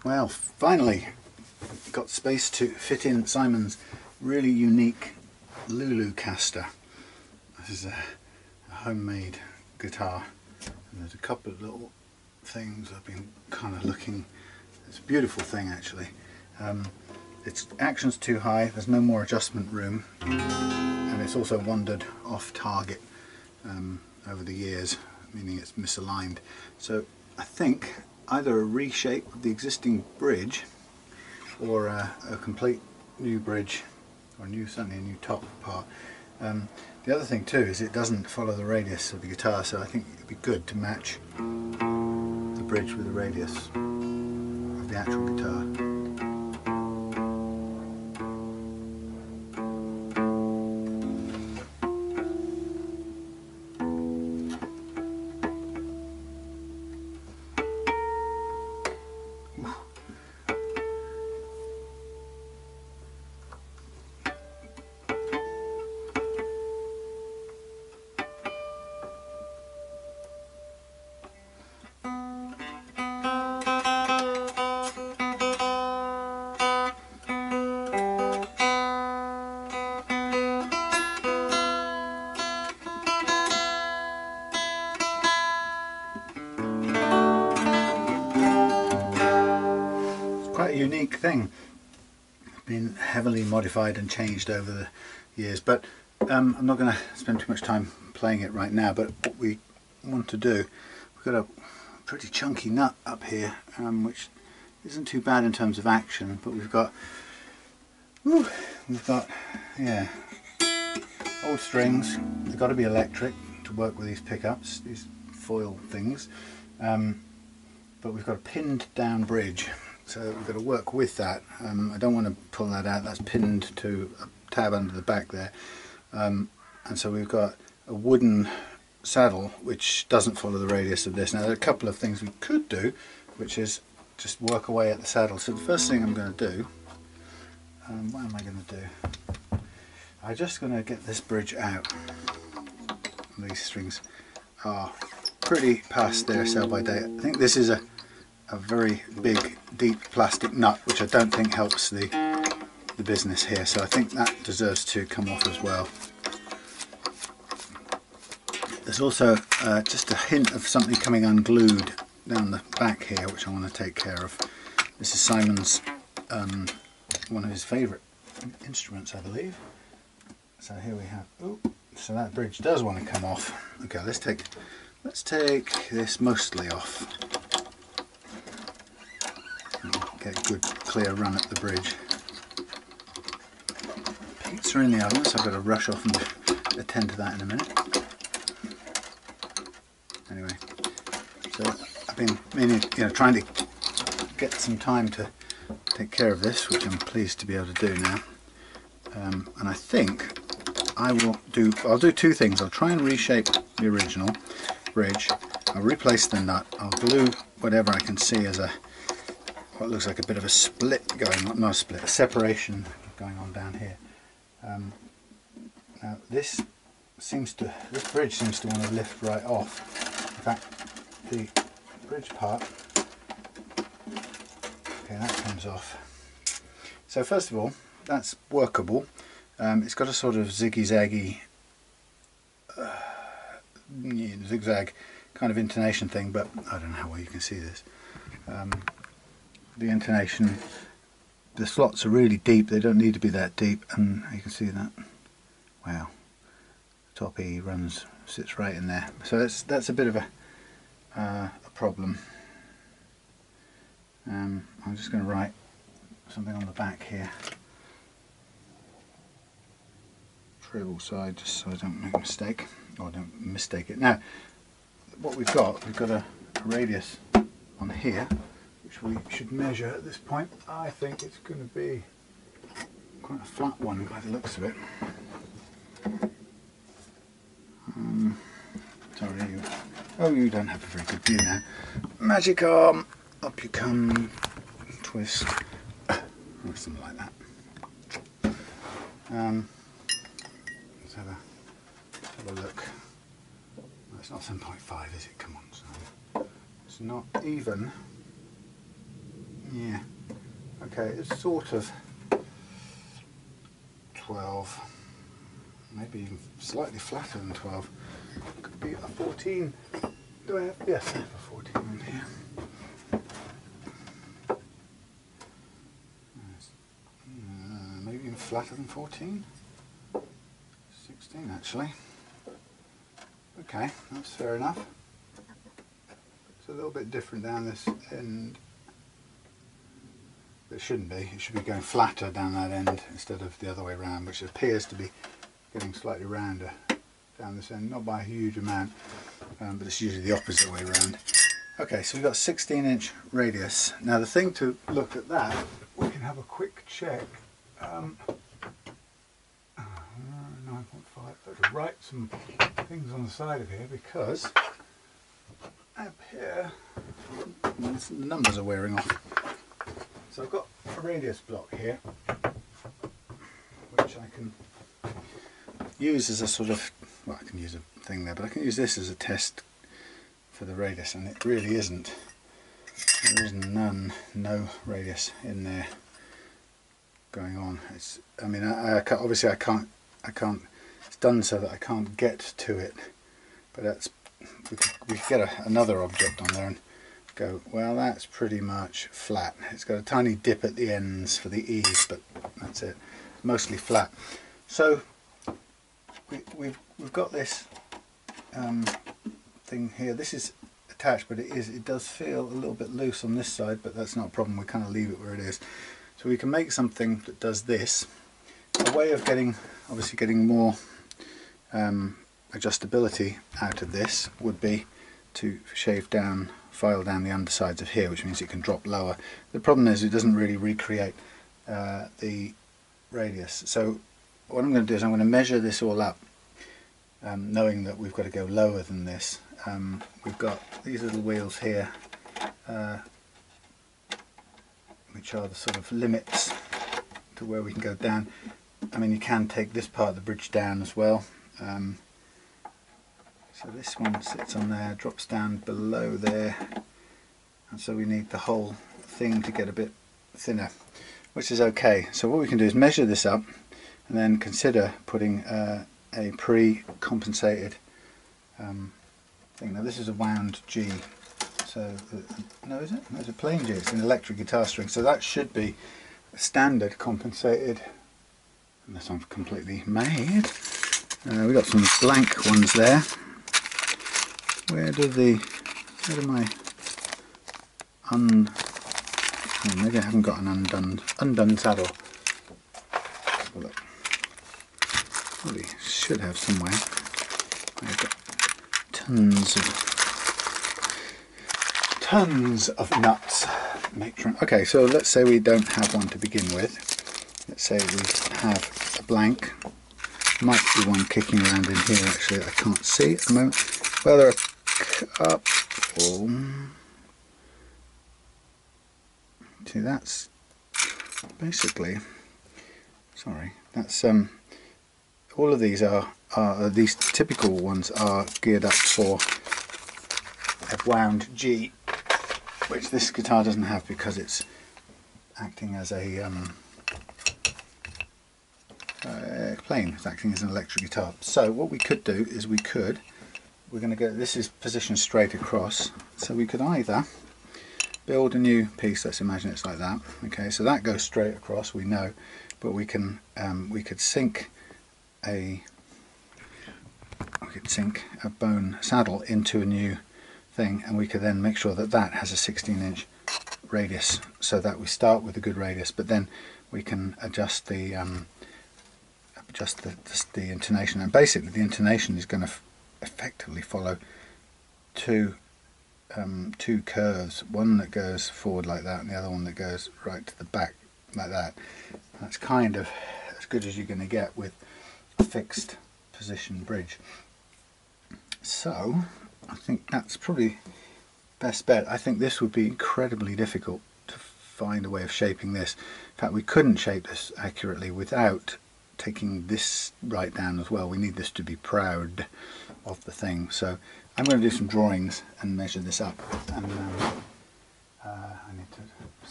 Well, finally got space to fit in Simon's really unique Lulucaster. This is a homemade guitar, and there's a couple of little things I've been kind of looking. It's a beautiful thing actually. Its action's too high, there's no more adjustment room, and it's also wandered off target over the years, meaning it's misaligned. So I think either a reshape of the existing bridge or a complete new bridge, or certainly a new top part. The other thing too is it doesn't follow the radius of the guitar, so I think it'd be good to match the bridge with the radius of the actual guitar. Quite a unique thing. It's been heavily modified and changed over the years, but I'm not going to spend too much time playing it right now. But what we want to do, we've got a pretty chunky nut up here, which isn't too bad in terms of action, but we've got yeah, old strings. They've got to be electric to work with these pickups, these foil things, but we've got a pinned down bridge. So we've got to work with that. I don't want to pull that out, that's pinned to a tab under the back there. And so we've got a wooden saddle which doesn't follow the radius of this. Now there are a couple of things we could do, which is just work away at the saddle. So the first thing I'm going to do, what am I going to do? I'm just going to get this bridge out. These strings are pretty past their sell by date. I think this is a very big deep plastic nut, which I don't think helps the business here, so I think that deserves to come off as well. There's also just a hint of something coming unglued down the back here, which I want to take care of. This is Simon's one of his favourite instruments, I believe. So here we have, so that bridge does want to come off. Okay, let's take this mostly off. Get a good clear run at the bridge. Pizza in the oven, so I've got to rush off and attend to that in a minute. Anyway, so I've been meaning, trying to get some time to take care of this, which I'm pleased to be able to do now. And I think I'll do two things. I'll try and reshape the original bridge. I'll replace the nut. I'll glue whatever I can see as what looks like a bit of a split going on, not a split, a separation going on down here. Now this bridge seems to want to lift right off. In fact, the bridge part, okay, that comes off. So first of all, that's workable. It's got a sort of ziggy-zaggy, zigzag kind of intonation thing, but I don't know how well you can see this. The intonation, the slots are really deep, they don't need to be that deep, and you can see that. Wow, top E sits right in there, so that's a bit of a problem. I'm just going to write something on the back here, treble side, just so I don't make a mistake, or don't mistake it. Now what we've got a radius on here, which we should measure at this point. I think it's going to be quite a flat one by the looks of it. Sorry, you don't have a very good view now. Magic arm, up you come, twist, or something like that. Let's have a look. No, it's not 7.5, is it? Come on, son. It's not even. Yeah, Okay, it's sort of 12, maybe even slightly flatter than 12. Could be a 14. Do I have? Yes, I have a 14 in here. Maybe even flatter than 14. 16 actually. Okay, that's fair enough. It's a little bit different down this end. It shouldn't be. It should be going flatter down that end instead of the other way around, which appears to be getting slightly rounder down this end, not by a huge amount, but it's usually the opposite way around. Okay, so we've got 16-inch radius. Now the thing to look at that, we can have a quick check. 9.5. I've got to write some things on the side of here because up here the numbers are wearing off. So I've got a radius block here, which I can use as a sort of, well, I can use a thing there, but I can use this as a test for the radius, and it really isn't. There is no radius in there going on. It's, I mean, obviously I can't. It's done so that I can't get to it, but that's we could get another object on there and go, well, that's pretty much flat. It's got a tiny dip at the ends for the ease, but that's it. Mostly flat. So we've got this thing here. This is attached, but it does feel a little bit loose on this side, but that's not a problem. We kind of leave it where it is. So we can make something that does this. A way of obviously getting more adjustability out of this would be to file down the undersides of here, which means it can drop lower. The problem is it doesn't really recreate the radius. So what I'm going to do is I'm going to measure this all up, knowing that we've got to go lower than this. We've got these little wheels here, which are the sort of limits to where we can go down. I mean, you can take this part of the bridge down as well. So this one sits on there, drops down below there, and so we need the whole thing to get a bit thinner, which is okay. So what we can do is measure this up and then consider putting a pre-compensated thing. Now this is a wound G, so no, is it? No, it's a plain G. It's an electric guitar string, so that should be a standard compensated, unless I'm completely made. We've got some blank ones there. Where do my oh, maybe I haven't got an undone saddle. Look, probably should have somewhere. I've got tons of nuts. Okay, so let's say we don't have one to begin with. Let's say we have a blank. Might be one kicking around in here actually. I can't see at the moment. Well, there are a couple. See, that's basically, sorry, that's all of these are these typical ones are geared up for a wound G, which this guitar doesn't have because it's acting as a plain. It's acting as an electric guitar. So what we could do is we're going to go, this is positioned straight across, so we could either build a new piece. Let's imagine it's like that. Okay, so that goes straight across, we know, but we could sink a bone saddle into a new thing, and we could then make sure that that has a 16-inch radius, so that we start with a good radius, but then we can adjust the intonation, and basically the intonation is going to effectively follow two curves, one that goes forward like that and the other one that goes right to the back like that. That's kind of as good as you're going to get with a fixed position bridge. So I think that's probably best bet. I think this would be incredibly difficult to find a way of shaping this. In fact, we couldn't shape this accurately without taking this right down as well. We need this to be proud of the thing. So I'm going to do some drawings and measure this up, and I need to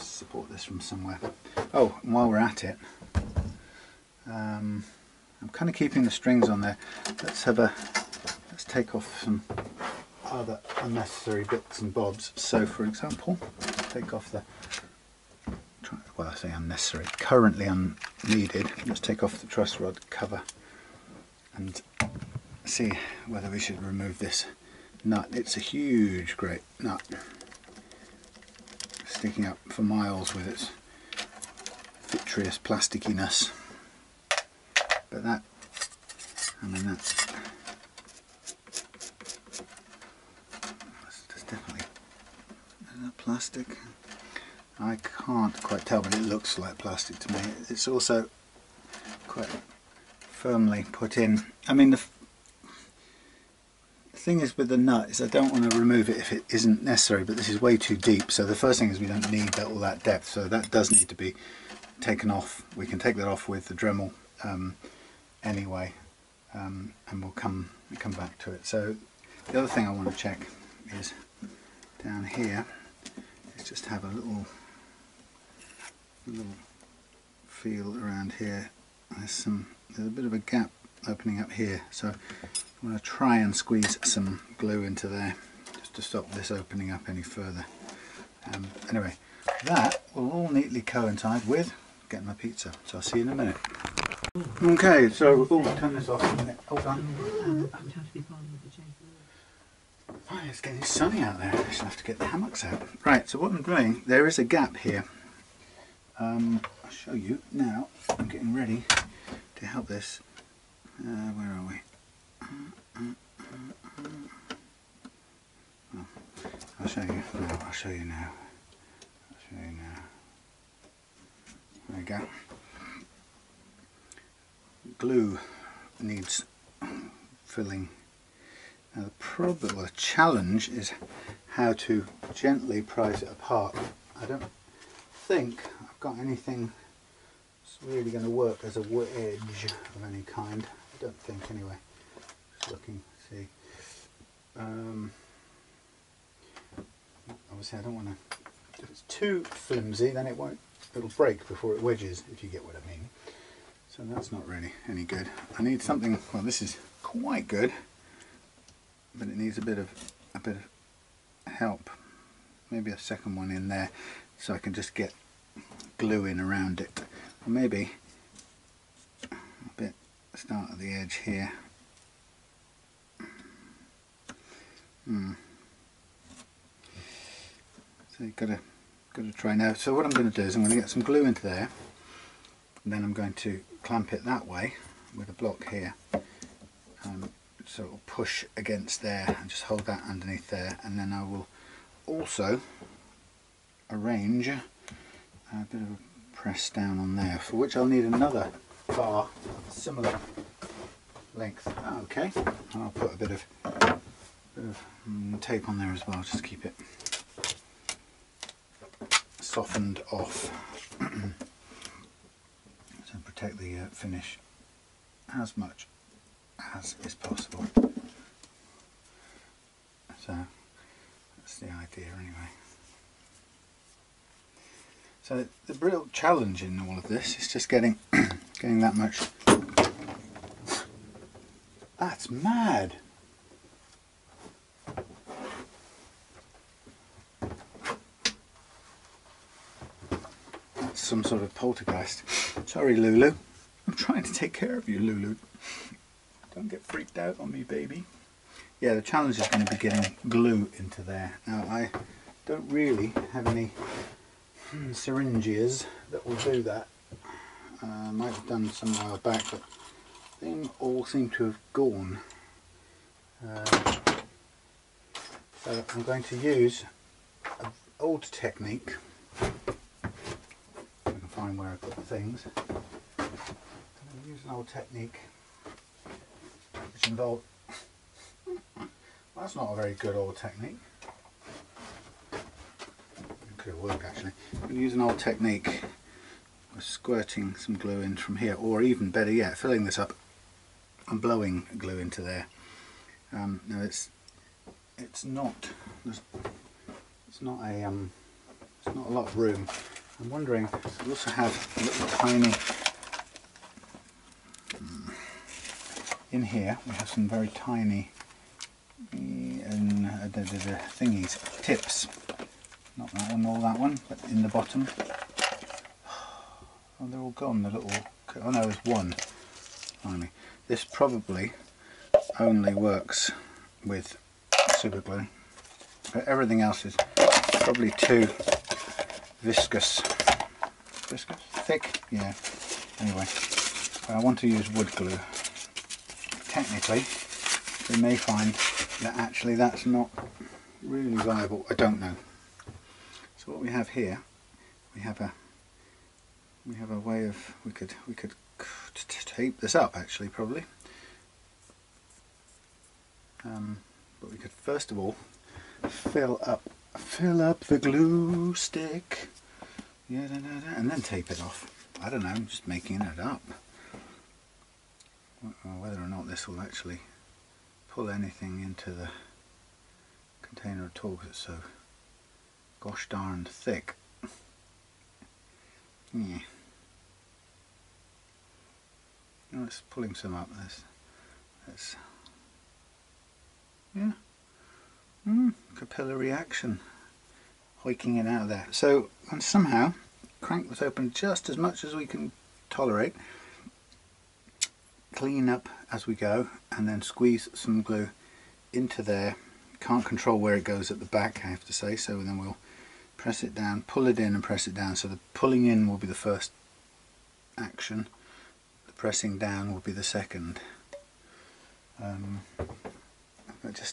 support this from somewhere. Oh, and while we're at it, I'm kind of keeping the strings on there. Let's take off some other unnecessary bits and bobs. So for example, take off the, well, I say unnecessary, currently unneeded. Let's take off the truss rod cover and see whether we should remove this nut. It's a huge, great nut, sticking up for miles with its vitreous plasticiness. But that, I mean, that's definitely, is that plastic? I can't quite tell, but it looks like plastic to me. It's also quite firmly put in. I mean, the thing is with the nut is I don't want to remove it if it isn't necessary, but this is way too deep. So the first thing is we don't need all that depth, so that does need to be taken off. We can take that off with the Dremel anyway, and we'll come back to it. So the other thing I want to check is down here. Is just have a little feel around here. There's a bit of a gap opening up here, so I'm going to try and squeeze some glue into there just to stop this opening up any further. Anyway, that will all neatly coincide with getting my pizza, so I'll see you in a minute. Okay, so turn this off a minute. Hold on. Oh, it's getting sunny out there. I just have to get the hammocks out. Right, so what I'm doing, there is a gap here. I'll show you now. I'm getting ready to help this. Where are we? Oh, I'll show you. No, I'll show you now. I'll show you now. There we go. Glue needs filling. Now the challenge is how to gently prise it apart. I don't think I've got anything that's really going to work as a wedge of any kind. I don't think anyway. Just looking, see. Obviously I don't want to, if it's too flimsy then it'll break before it wedges, if you get what I mean. So that's not really any good. I need something, well this is quite good, but it needs a bit of help. Maybe a second one in there so I can just get glue in around it. Or maybe a bit start at the edge here. So you've got to try now. So what I'm going to do is I'm going to get some glue into there, and then I'm going to clamp it that way with a block here, so it will push against there and just hold that underneath there, and then I will also arrange a bit of a press down on there, for which I'll need another bar of similar length. Okay, and I'll put a bit of tape on there as well, just to keep it softened off. So protect the finish as much as is possible. So that's the idea anyway. So the real challenge in all of this is just getting that much. That's mad. That's some sort of poltergeist. Sorry, Lulu. I'm trying to take care of you, Lulu. Don't get freaked out on me, baby. Yeah, the challenge is going to be getting glue into there. Now, I don't really have any syringes that will do that. I might have done some a while back, but they all seem to have gone. So I'm going to use an old technique. I can find where I put the things. I'm going to use an old technique which involves, well, that's not a very good old technique. It could have worked actually. I'm going to use an old technique of squirting some glue in from here, or even better yet, filling this up and blowing glue into there. Now it's not a lot of room. I'm wondering, we also have a little tiny, in here we have some very tiny thingies, tips. Not that one or that one, but in the bottom. Oh, they're all gone, the little, oh no, there's one finally. This probably only works with super glue, but everything else is probably too thick, yeah. Anyway, I want to use wood glue. Technically, we may find that actually that's not really viable. I don't know. So what we have here, we have a way of, we could tape this up actually probably. But we could first of all fill up the glue stick, yeah, and then tape it off. I don't know, I'm just making it up. Whether or not this will actually pull anything into the container at all, because it's so gosh darned thick. Yeah. Oh, it's pulling some up. This. Yeah. Capillary action. Hoiking it out of there. So, and somehow crank this open just as much as we can tolerate. Clean up as we go, and then squeeze some glue into there. Can't control where it goes at the back, I have to say, so then we'll press it down, pull it in and press it down. So the pulling in will be the first action, the pressing down will be the second.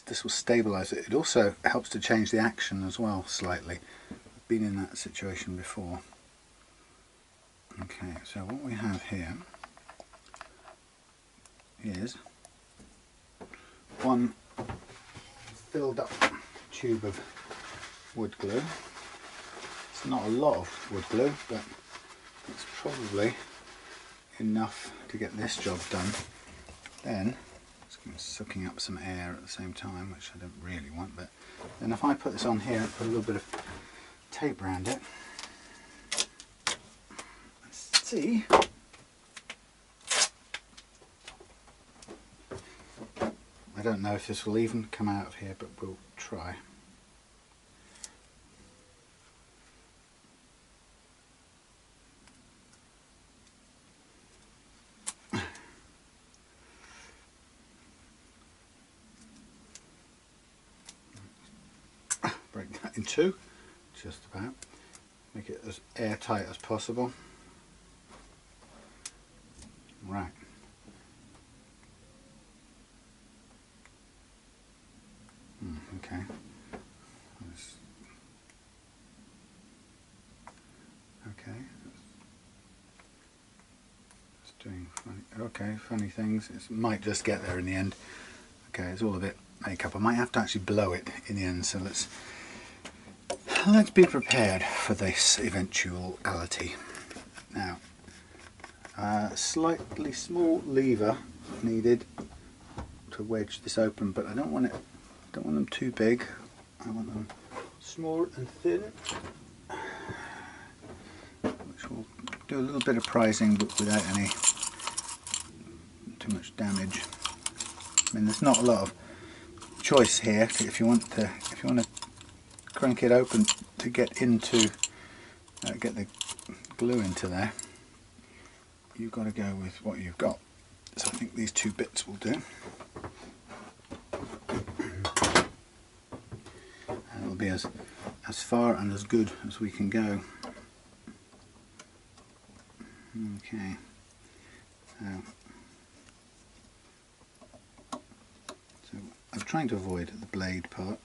This will stabilize it. It also helps to change the action as well slightly. I've been in that situation before. Okay, so what we have here is one filled up tube of wood glue. It's not a lot of wood glue, but it's probably enough to get this job done. Then it's sucking up some air at the same time, which I don't really want, but then if I put this on here and put a little bit of tape around it, let's see. I don't know if this will even come out of here, but we'll try. Break that in two, just about. Make it as airtight as possible. Right. Okay. Okay. It's doing funny things. It might just get there in the end. Okay, it's all a bit makeup. I might have to actually blow it in the end, so let's be prepared for this eventuality. Now, a slightly small lever needed to wedge this open, but I don't want them too big. I want them small and thin, which will do a little bit of prising, but without any too much damage. I mean, there's not a lot of choice here. If you want to crank it open to get into get the glue into there, you've got to go with what you've got. So I think these two bits will do. And it'll be as far and as good as we can go. Okay. So I'm trying to avoid the blade part.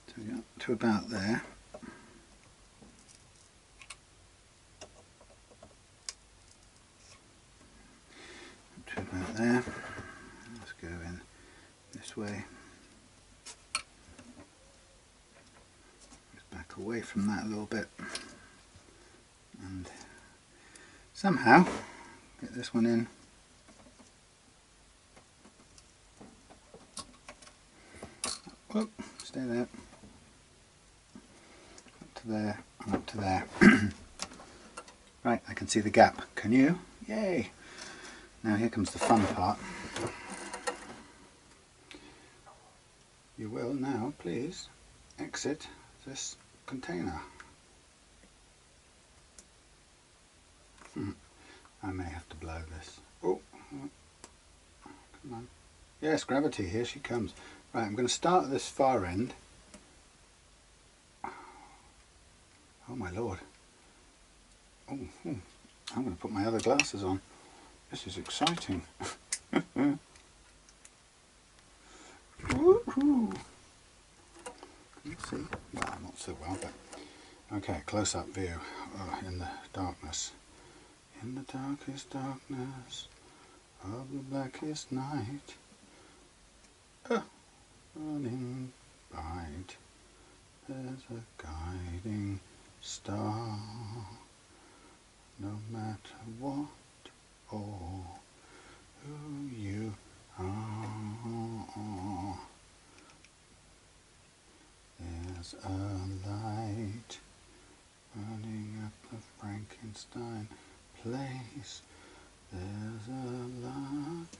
So we got to about there. To about there. Let's go in this way. Just back away from that a little bit. And somehow get this one in. Oh, stay there. to there and up to there. Right, I can see the gap. Can you? Yay! Now here comes the fun part. You will now please exit this container. I may have to blow this. Oh, come on. Yes, gravity, here she comes. Right, I'm going to start at this far end. Oh my lord. Oh, I'm going to put my other glasses on. This is exciting. Woohoo! Can you see? Well, not so well, but okay, close-up view. Oh, in the darkness. In the darkest darkness of the blackest night, running bright, there's a guiding star. No matter what or who you are, there's a light running up the Frankenstein place. There's a light.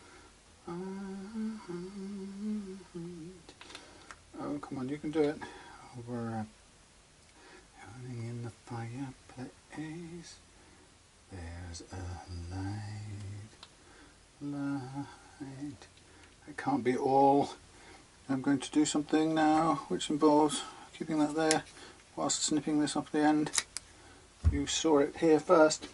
Oh, come on, you can do it. Over running in the fireplace. There's a light. It can't be all. I'm going to do something now which involves keeping that there whilst snipping this off the end. You saw it here first.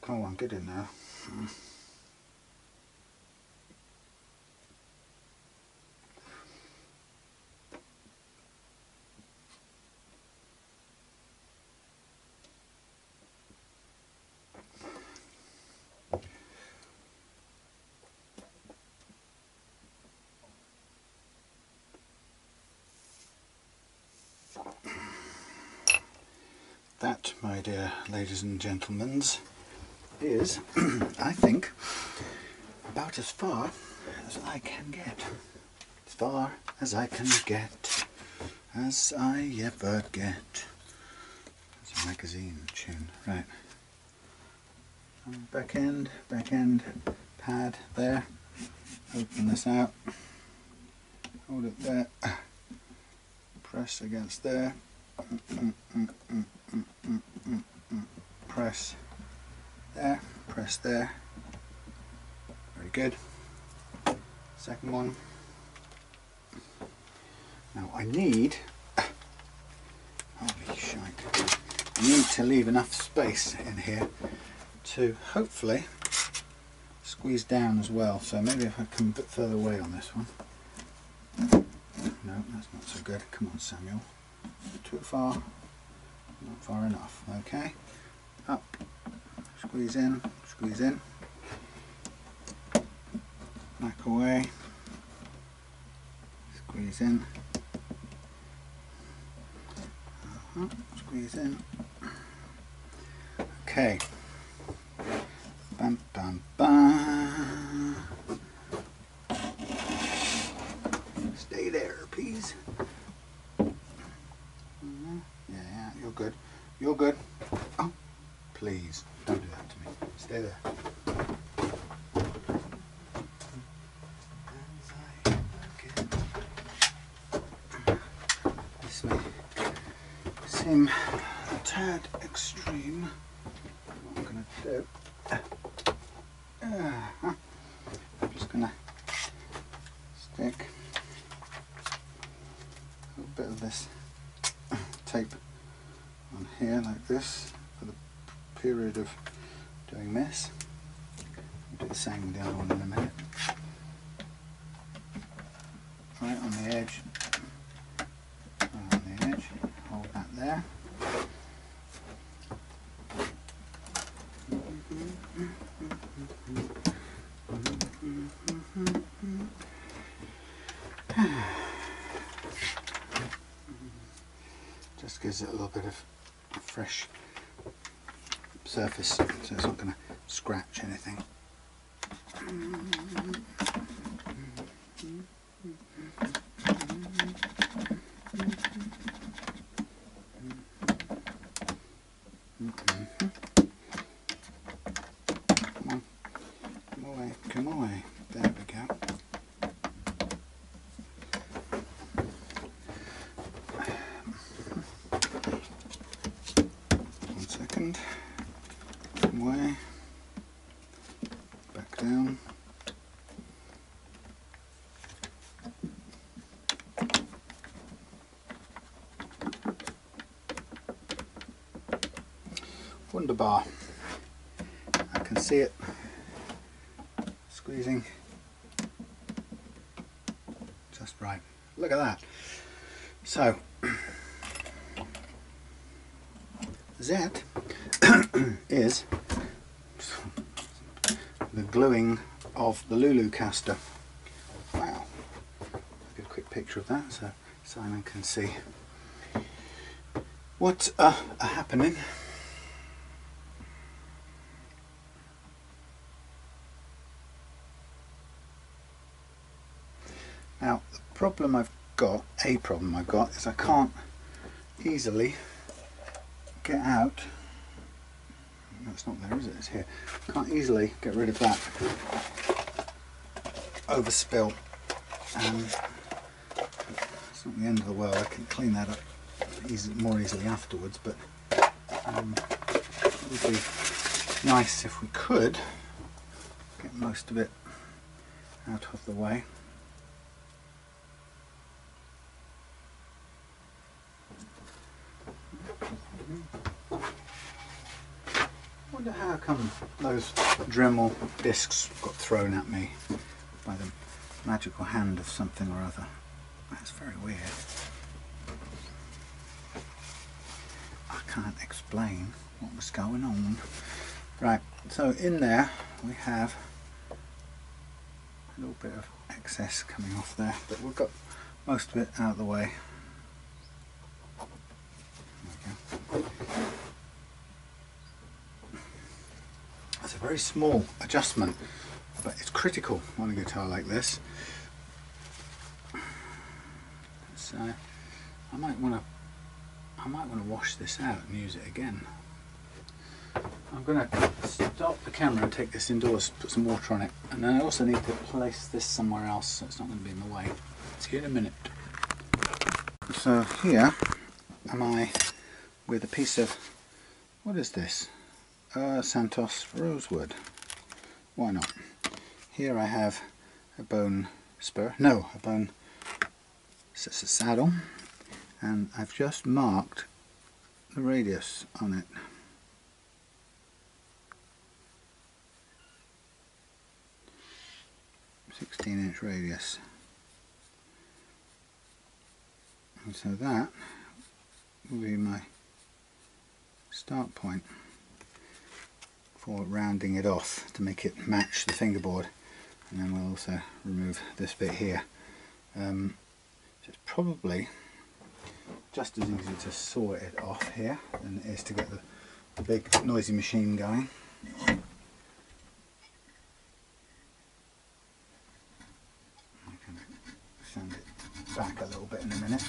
Come on, get in there. That, my dear ladies and gentlemen, is, I think, about as far as I can get. As far as I can get, as I ever get. It's a magazine tune, right. Back end pad there. Open this out. Hold it there. Press against there. Press there, press there. Very good. Second one. Now I need, holy shite, I need to leave enough space in here to hopefully squeeze down as well. So maybe if I come a bit further away on this one. No, that's not so good. Come on, Samuel. Too far, not far enough. Okay, up, squeeze in, back away, squeeze in, squeeze in. Okay, bam, bam, bam. Stay there, please. Yeah, you're good. You're good. Oh, please, don't do that to me. Stay there. This may seem a tad extreme. What I'm going to do, I'm just going to stick a little bit of this tape on here like this for the period of doing this. I'll do the same with the other one in a minute. Right on the edge, hold that there. Just gives it a little bit of fresh surface, so it's not going to scratch anything. There we go. One second. Way. Back down. Wunderbar. I can see it squeezing just right. Look at that. So that is the gluing of the Lulu caster. Wow. I'll get a quick picture of that so Simon can see what's happening. Now the problem I've got, is I can't easily get out. No, it's not there, is it? It's here. Can't easily get rid of that overspill. It's not the end of the world. I can clean that up more easily afterwards, but it would be nice if we could get most of it out of the way. I wonder how come those Dremel discs got thrown at me by the magical hand of something or other. That's very weird. I can't explain what was going on. Right, so in there we have a little bit of excess coming off there, but we've got most of it out of the way. It's a very small adjustment, but it's critical on a guitar like this. So I might want to wash this out and use it again. I'm going to stop the camera and take this indoors, put some water on it, and then I also need to place this somewhere else so it's not going to be in the way. See you in a minute. So here am I with a piece of, what is this? Santos rosewood. Why not? Here I have a bone spur, no, a bone saddle, and I've just marked the radius on it. .16" radius. And so that will be my start point for rounding it off to make it match the fingerboard, and then we'll also remove this bit here. So it's probably just as easy to saw it off here than it is to get the big noisy machine going. I'm going to sand it back a little bit in a minute.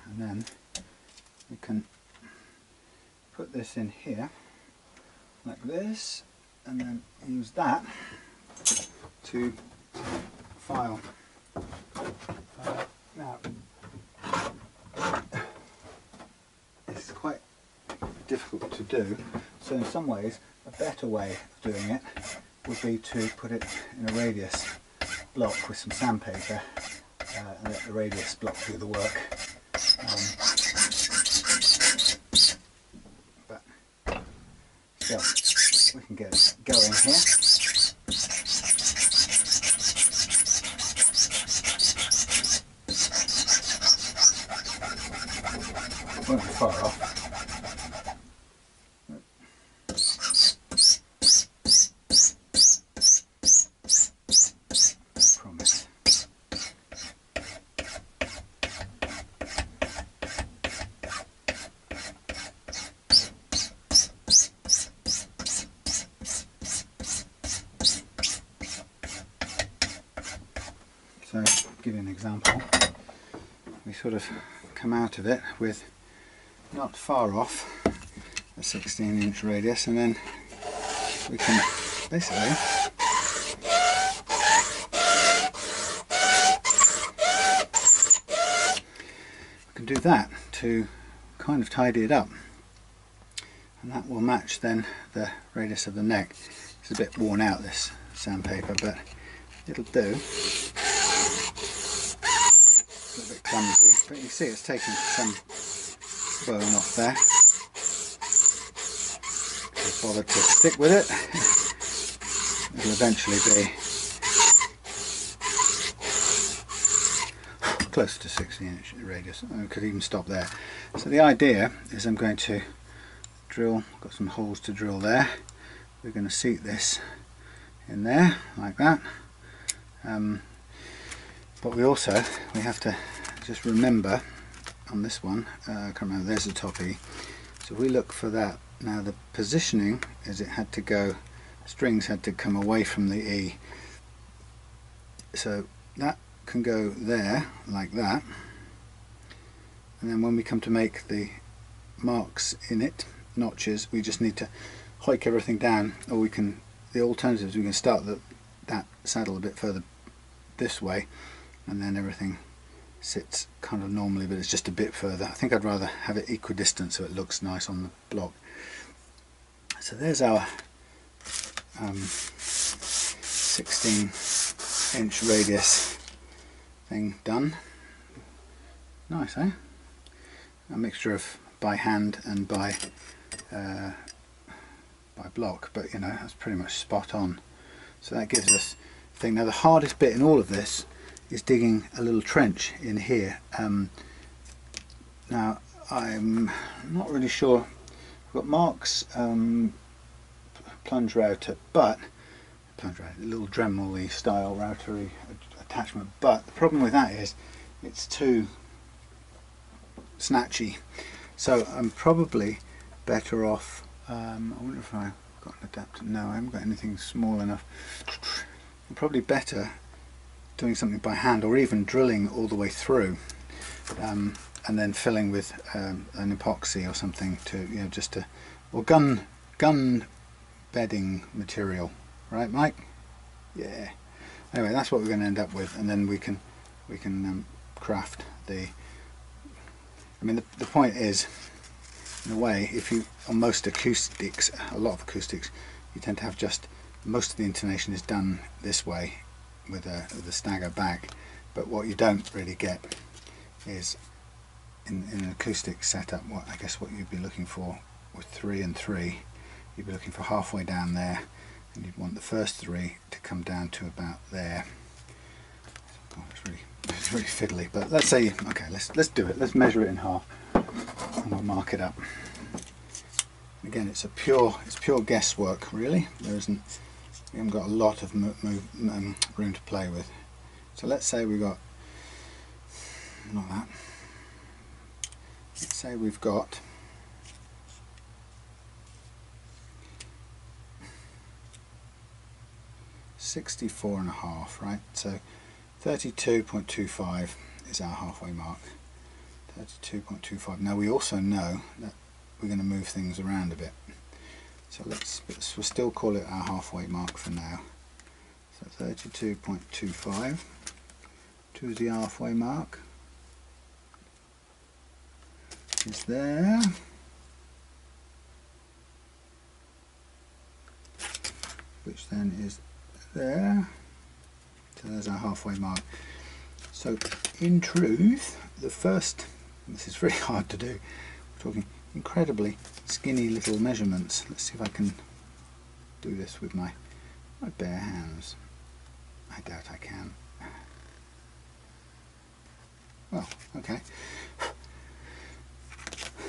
And then we can put this in here like this, and then use that to file. Now it's quite difficult to do, so in some ways a better way of doing it would be to put it in a radius block with some sandpaper and let the radius block do the work. But still, we can get it going here. Won't be far off. Promise. So give you an example. We sort of come out of it with not far off a 16-inch radius, and then we can basically do that to kind of tidy it up, and that will match then the radius of the neck. It's a bit worn out, this sandpaper, but it'll do. It's a little bit clumsy, but you can see it's taking some bone off there. Just bother to stick with it. It'll eventually be close to 16-inch radius. I could even stop there. So the idea is I'm going to drill, got some holes to drill there. We're going to seat this in there like that. But we have to just remember on this one, I can't remember, there's the top E. So we look for that. Now the positioning is it had to go, strings had to come away from the E. So that can go there like that, and then when we come to make the marks in it, notches, we just need to hike everything down, or we can, the alternatives, we can start that saddle a bit further this way, and then everything sits kind of normally, but it's just a bit further. I think I'd rather have it equidistant so it looks nice on the block. So there's our 16-inch radius thing done. Nice, eh? A mixture of by hand and by block, but you know, that's pretty much spot on. So that gives us the thing. Now the hardest bit in all of this is digging a little trench in here. Now I'm not really sure. I've got Mark's plunge router, but a little Dremel style routery attachment, but the problem with that is it's too snatchy, so I'm probably better off, I wonder if I've got an adapter. No, I haven't got anything small enough. I'm probably better doing something by hand, or even drilling all the way through, and then filling with an epoxy or something to, you know, just to, or gun bedding material, right, Mike? Yeah. Anyway, that's what we're going to end up with, and then we can craft the. I mean, the point is, in a way, if you, on most acoustics, a lot of acoustics, you tend to have just most of the intonation is done this way with a stagger back, but what you don't really get is in an acoustic setup. What I guess what you'd be looking for with 3 and 3, you'd be looking for halfway down there. And you'd want the first 3 to come down to about there. God, it's really fiddly, but let's say, okay, let's do it. Let's measure it in half, and we'll mark it up. Again, it's pure guesswork, really. We haven't got a lot of room to play with. So let's say we've got, not that. Let's say we've got 64.5, right? So 32.25 is our halfway mark. 32.25. Now we also know that we're going to move things around a bit. So we'll still call it our halfway mark for now. So 32.25 to the halfway mark is there. Which then is there. So there's our halfway mark. So in truth, the first, this is very hard to do, we're talking incredibly skinny little measurements. Let's see if I can do this with my bare hands. I doubt I can. Well, okay.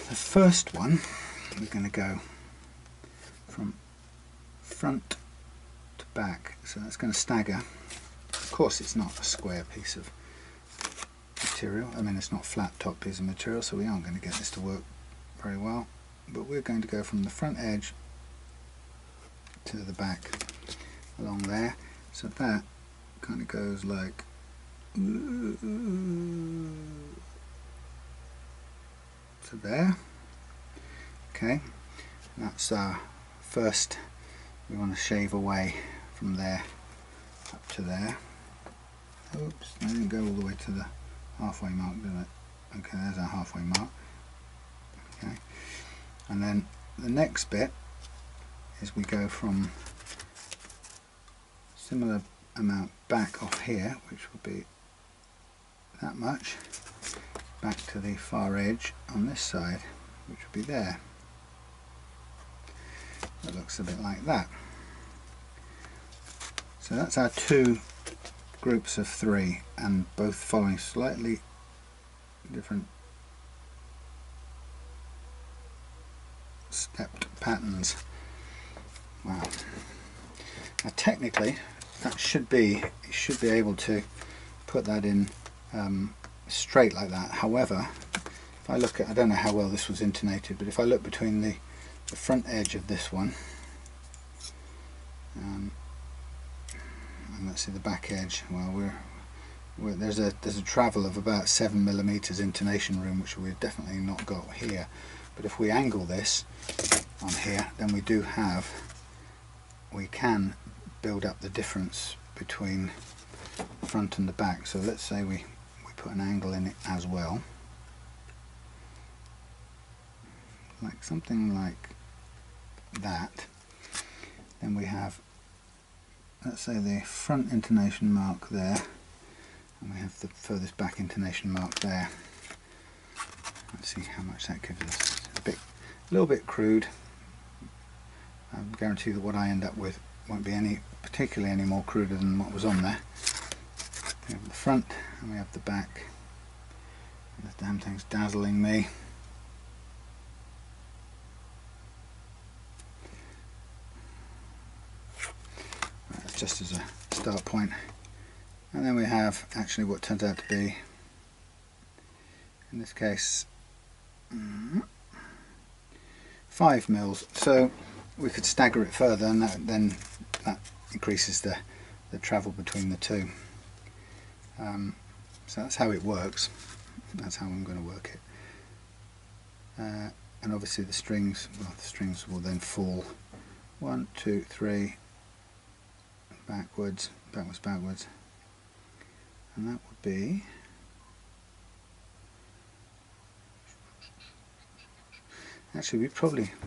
The first one, we're going to go from front to back, so that's going to stagger. Of course it's not a square piece of material, I mean it's not a flat top piece of material, so we aren't going to get this to work very well, but we're going to go from the front edge to the back along there, so that kind of goes like to there. Okay, that's our first. We want to shave away from there up to there. Oops, I didn't go all the way to the halfway mark, did it? Okay, there's our halfway mark. Okay, and then the next bit is we go from similar amount back off here, which will be that much, back to the far edge on this side, which will be there. That looks a bit like that. So that's our two groups of three, and both following slightly different stepped patterns. Wow. Now technically that should be, you should be able to put that in straight like that. However, if I look at, I don't know how well this was intonated, but if I look between the front edge of this one and let's see the back edge, well there's a travel of about 7mm intonation room, which we've definitely not got here. But if we angle this on here, then we can build up the difference between the front and the back. So let's say we put an angle in it as well, like something like that. Then we have, let's say, the front intonation mark there, and we have the furthest back intonation mark there. Let's see how much that gives us. It's a little bit crude. I guarantee that what I end up with won't be particularly any more cruder than what was on there. We have the front and we have the back. And this damn thing's dazzling me. Right, that's just as a start point. And then we have actually what turns out to be, in this case, 5 mils. So we could stagger it further, and then that increases the travel between the two. So that's how it works. That's how I'm going to work it. And obviously the strings, well, the strings will then fall 1, 2, 3, backwards, backwards, and that would be, actually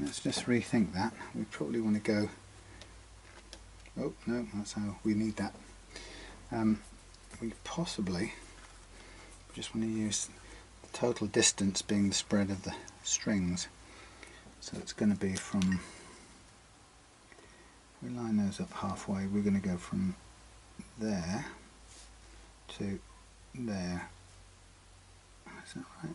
let's just rethink that. We probably want to go, oh no, that's how we need that. We possibly just want to use the total distance being the spread of the strings. So it's going to be from, we line those up halfway, we're going to go from there to there. Is that right?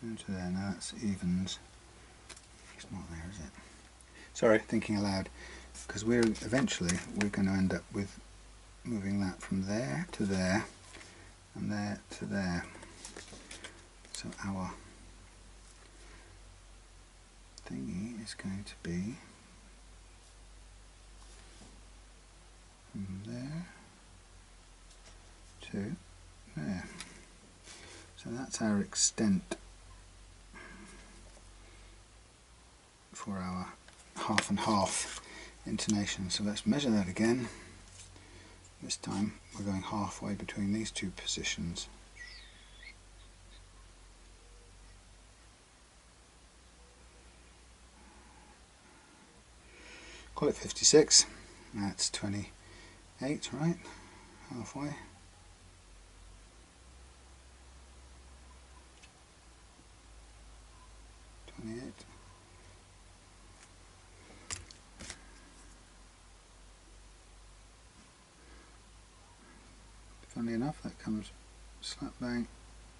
Into there. Now that's evens. It's not there, is it? Sorry, thinking aloud. Because eventually we're going to end up with moving that from there to there and there to there. So our thingy is going to be from there to there. So that's our extent for our half and half intonation. So let's measure that again. This time we're going halfway between these two positions. Call it 56. That's 28, right? Halfway. 28. Funnily enough, that comes slap bang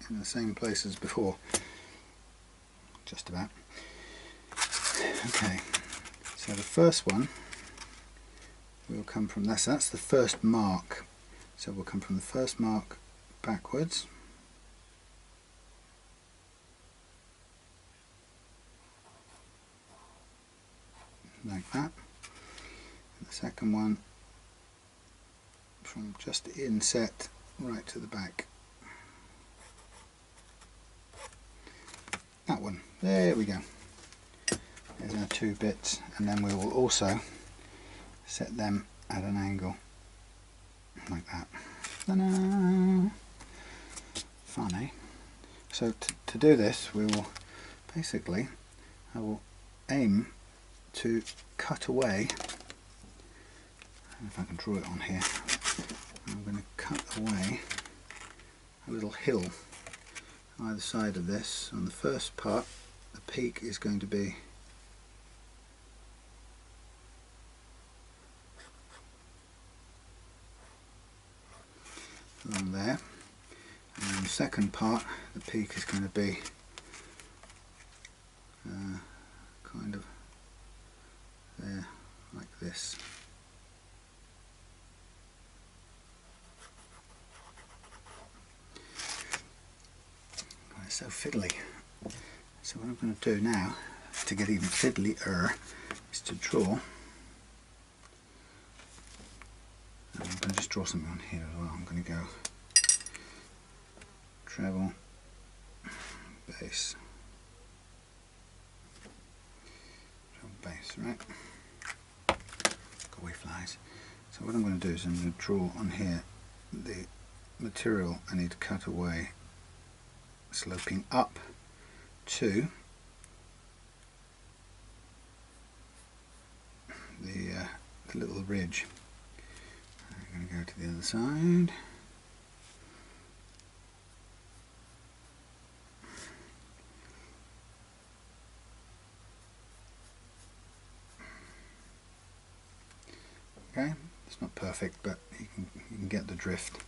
in the same place as before. Just about. Okay, so the first one will come from this. That's the first mark. So we'll come from the first mark backwards. Like that. second one from just the inset right to the back. That one, there we go. There's our 2 bits, and then we will also set them at an angle like that. Ta-da! Fun, eh? So to do this, we will basically, I will aim to cut away. I don't know if I can draw it on here. I'm going to cut away a little hill either side of this. On the first part, the peak is going to be along there, and on the second part, the peak is going to be kind of there, like this. Oh, it's so fiddly. So what I'm going to do now, to get even fiddlier, is to draw. I'm going to just draw something on here as well. I'm going to go treble, bass, treble, bass, right? Go away, flies. So what I'm going to do is I'm going to draw on here the material I need to cut away, sloping up to the little ridge. I'm going to go to the other side. Okay, it's not perfect, but you can get the drift.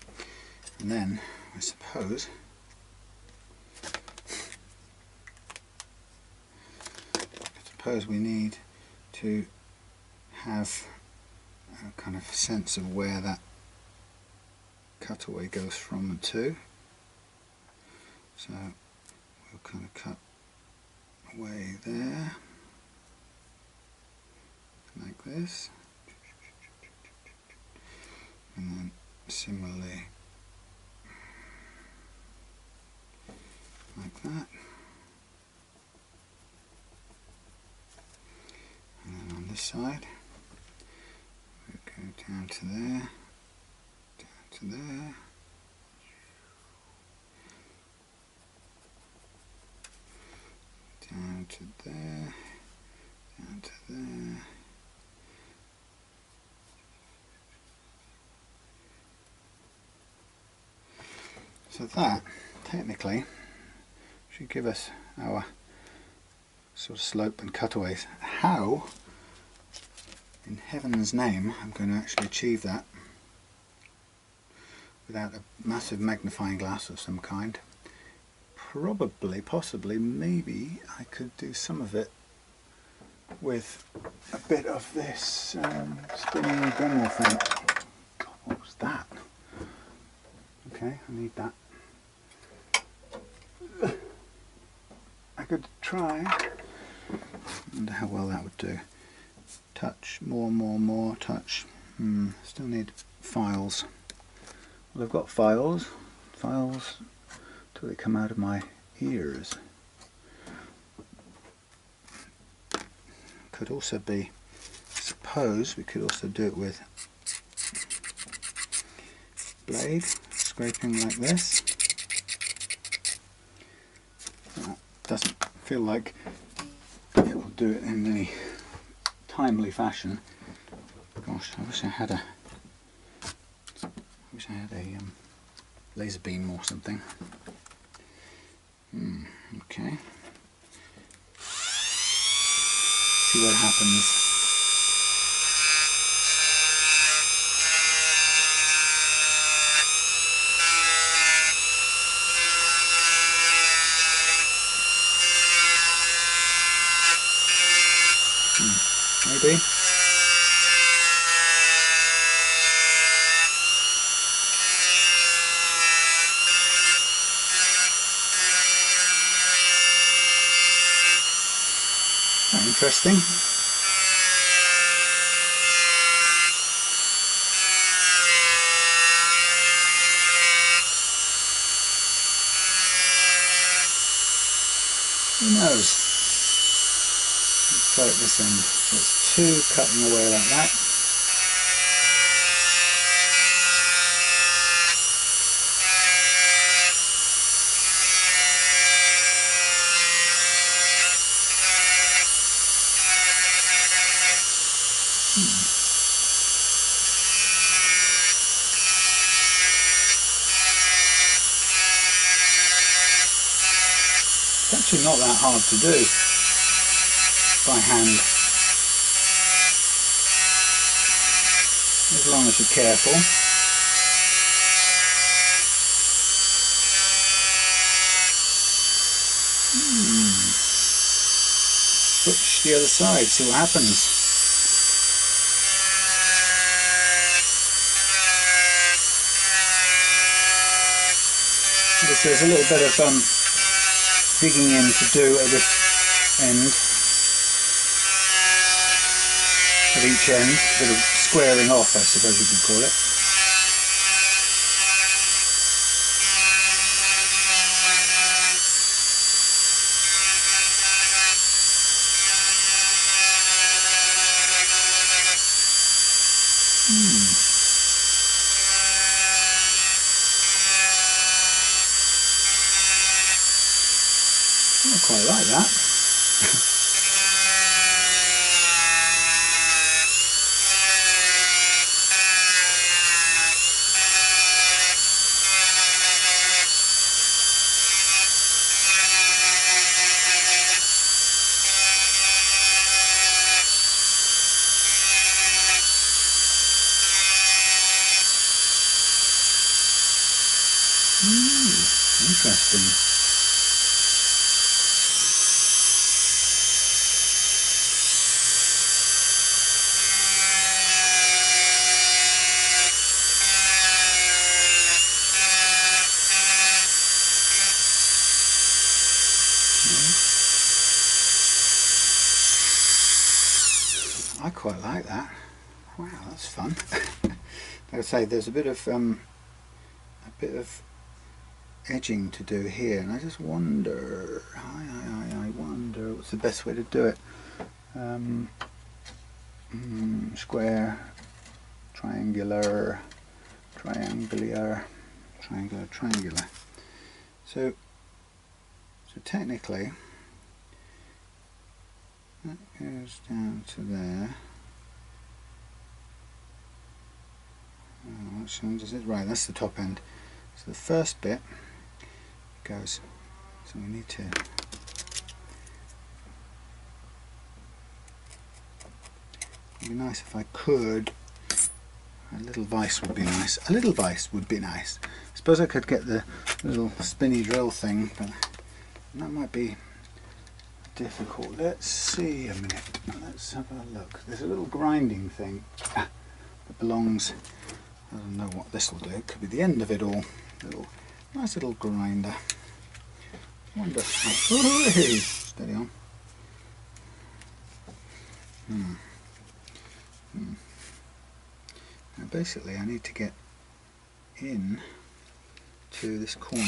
And then I suppose we need to have a kind of sense of where that cutaway goes from and to. So we'll kind of cut away there, like this, and then similarly like that. And then on this side, we'll go down to there, down to there, down to there, down to there. So that, technically, should give us our sort of slope and cutaways. How, in heaven's name, I'm going to actually achieve that without a massive magnifying glass of some kind? Probably, possibly, maybe I could do some of it with a bit of this spinning Dremel thing. God, what was that? Okay, I need that. I could try. I wonder how well that would do. Touch, more, touch. Still need files. Well, I've got files till they come out of my ears. Could also be, suppose we could also do it with blade, scraping like this. That doesn't feel like it will do it in any timely fashion. Gosh, I wish I had a laser beam or something. Okay. See what happens. Maybe. Interesting. Who knows? Let's try at this end. So it's 2 cutting away like that. It's actually not that hard to do by hand, as long as you're careful. Switch the other side, see what happens. There's a little bit of digging in to do at this end, at each end, a bit of squaring off, I suppose you could call it. I quite like that. Interesting. I quite like that. Wow, that's fun. Like I say, there's a bit of edging to do here, and I just wonder, I wonder what's the best way to do it. Square, triangular, triangular. So technically, that goes down to there. Which end is it? Right, that's the top end. So the first bit goes, so we need to it'd be nice if I could, a little vise would be nice. A little vise would be nice. I suppose I could get the little spinny drill thing, but that might be difficult. Let's see a minute. Let's have a look. There's a little grinding thing that belongs, I don't know what this will do. It could be the end of it all. Nice little grinder. I wonder how. Oh, hey, steady on. Now basically I need to get in to this corner.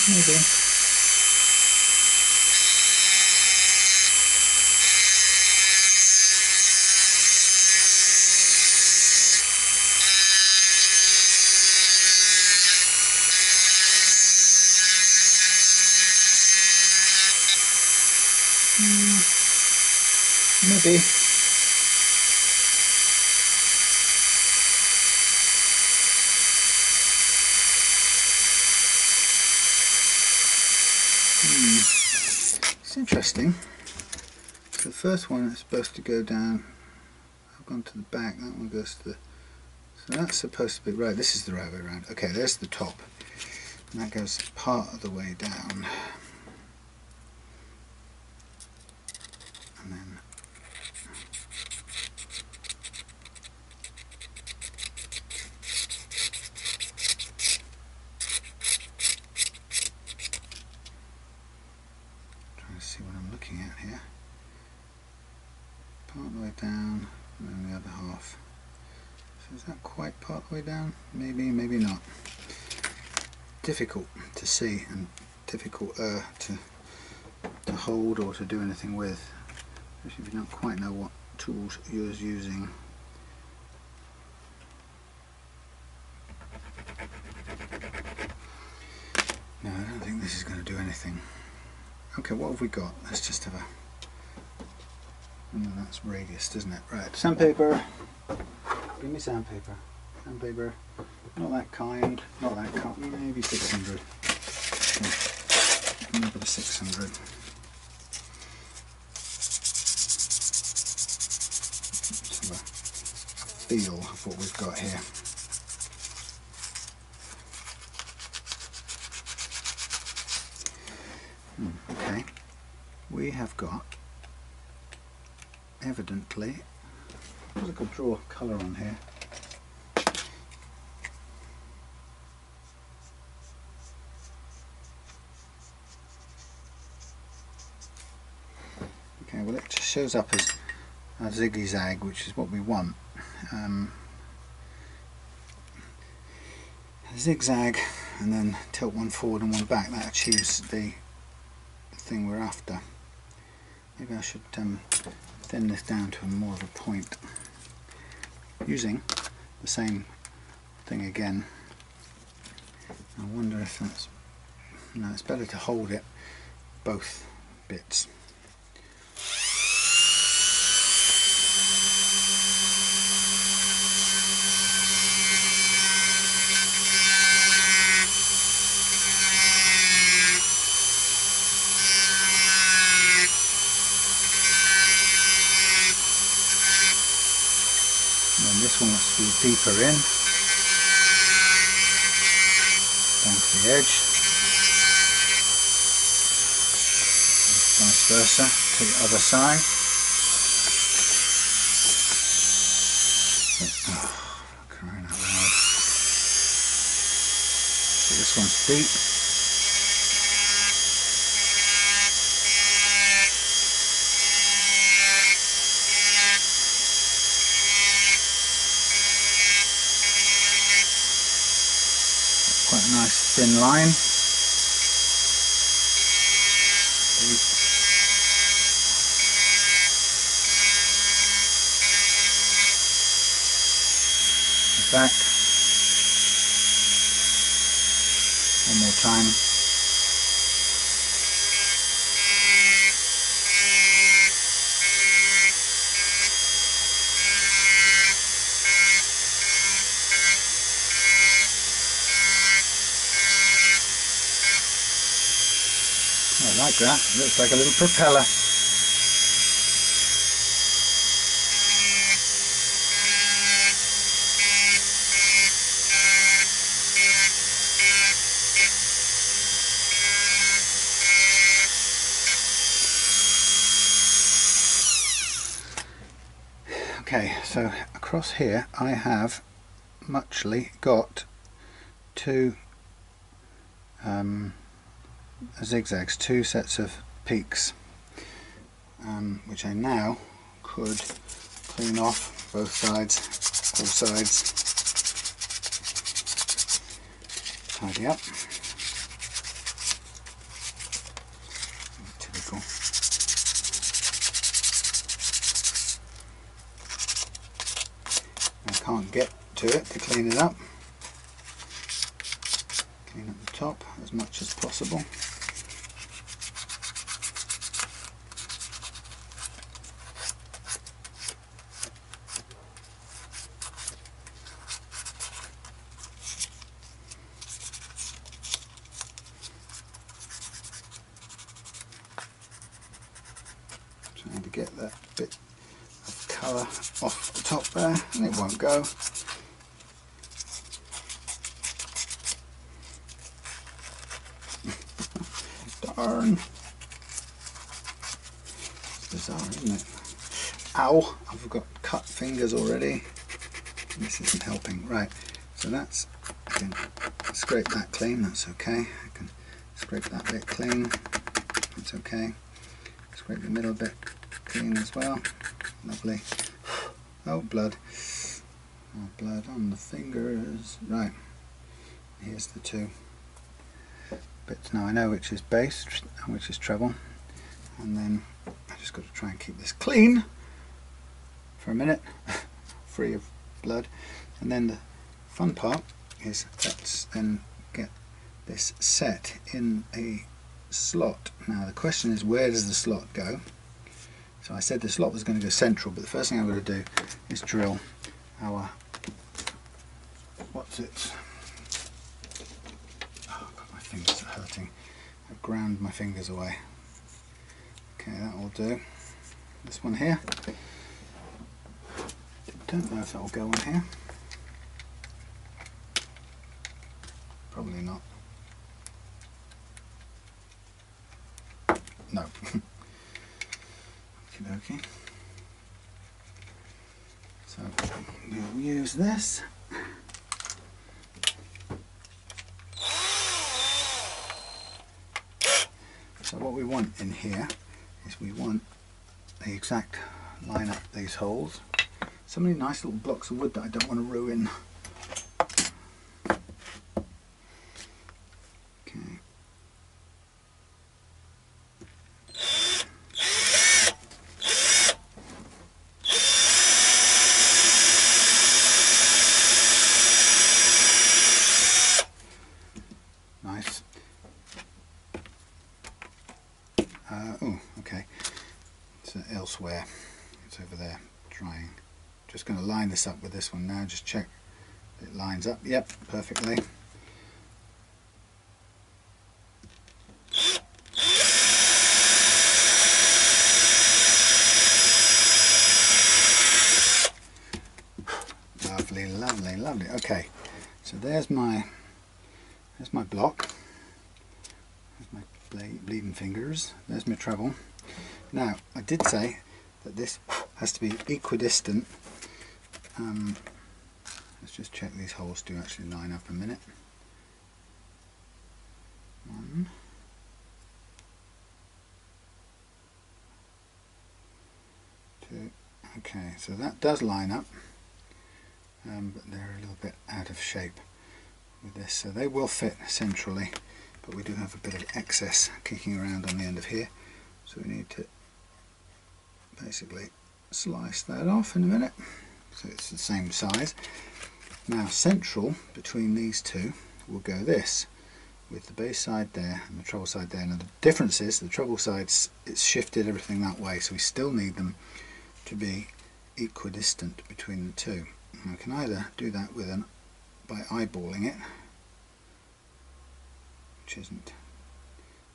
Maybe. Maybe. It's interesting. So the first one is supposed to go down. I've gone to the back. That one goes to the. So that's supposed to be right. This is the right way around. Okay, there's the top, and that goes part of the way down, and then. what I'm looking at here. Part of the way down, and then the other half. So is that quite part of the way down? Maybe, maybe not. Difficult to see and difficult to hold or to do anything with, especially if you don't quite know what tools you're using. No, I don't think this is going to do anything. Okay, what have we got? Let's just have a... Oh, no, that's radius, doesn't it? Right, sandpaper. Give me sandpaper. Sandpaper. Not that kind. Not that kind. Maybe 600. Maybe the 600. Let's have a feel of what we've got here. Okay, we have got, evidently, I could draw colour on here. Okay, well it just shows up as a zigzag, which is what we want. Zigzag and then tilt one forward and one back, that achieves the thing we're after. Maybe I should thin this down to more of a point using the same thing again. I wonder if that's... no, it's better to hold it both bits. This one wants to be deeper in, down to the edge, vice versa to the other side. Oh, crying out loud. So this one's deep. Quite a nice thin line. Back. One more time. I like that. It looks like a little propeller. Okay, so across here I have muchly got two zigzags, two sets of peaks, which I now could clean off both sides, all sides, tidy up. Typical. I can't get to it to clean it up. Clean up the top as much as possible. Trying to get that bit of colour off the top there, and it won't go. Darn. It's bizarre, isn't it? Ow! I've got cut fingers already. This isn't helping. Right, so that's, I can scrape that clean, that's okay. I can scrape that bit clean, that's okay. scrape the middle bit clean as well. Lovely. Oh, blood. Oh, blood on the fingers. Right, here's the two bits. Now I know which is bass and which is treble, and then I just got to try and keep this clean for a minute, free of blood. And then the fun part is let's then get this set in a slot. Now the question is, where does the slot go? So I said the slot was going to go central, but the first thing I'm going to do is drill our, what's it? Oh God, my fingers are hurting. I've ground my fingers away. Okay, that will do. This one here. Don't know if that will go on here. Probably not. No. Okay. So we'll use this. So what we want in here is we want the exact line up these holes. So many nice little blocks of wood that I don't want to ruin. Okay. Nice. Oh, okay. It's elsewhere. It's over there, drying. Just going to line this up with this one now. Just check it lines up. Yep, perfectly. Lovely, lovely, lovely. Okay, so there's my block. There's my bleeding fingers. There's my treble. Now, I did say that this has to be equidistant. Let's just check these holes do actually line up a minute. 1, 2. Okay, so that does line up, but they're a little bit out of shape with this, so they will fit centrally, but we do have a bit of excess kicking around on the end of here, so we need to basically slice that off in a minute so it's the same size. Now central between these two will go this, with the bass side there and the treble side there. Now the difference is the treble side's it's shifted everything that way, so we still need them to be equidistant between the two. And we can either do that with by eyeballing it, which isn't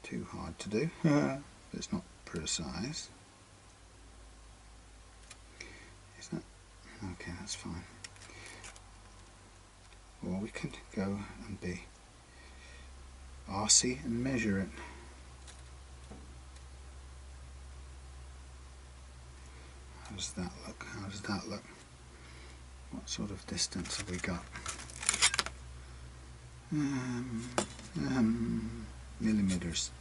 too hard to do, but it's not precise. Is that? Okay, that's fine. Or we could go and be arsey and measure it. How does that look? How does that look? What sort of distance have we got? Millimeters.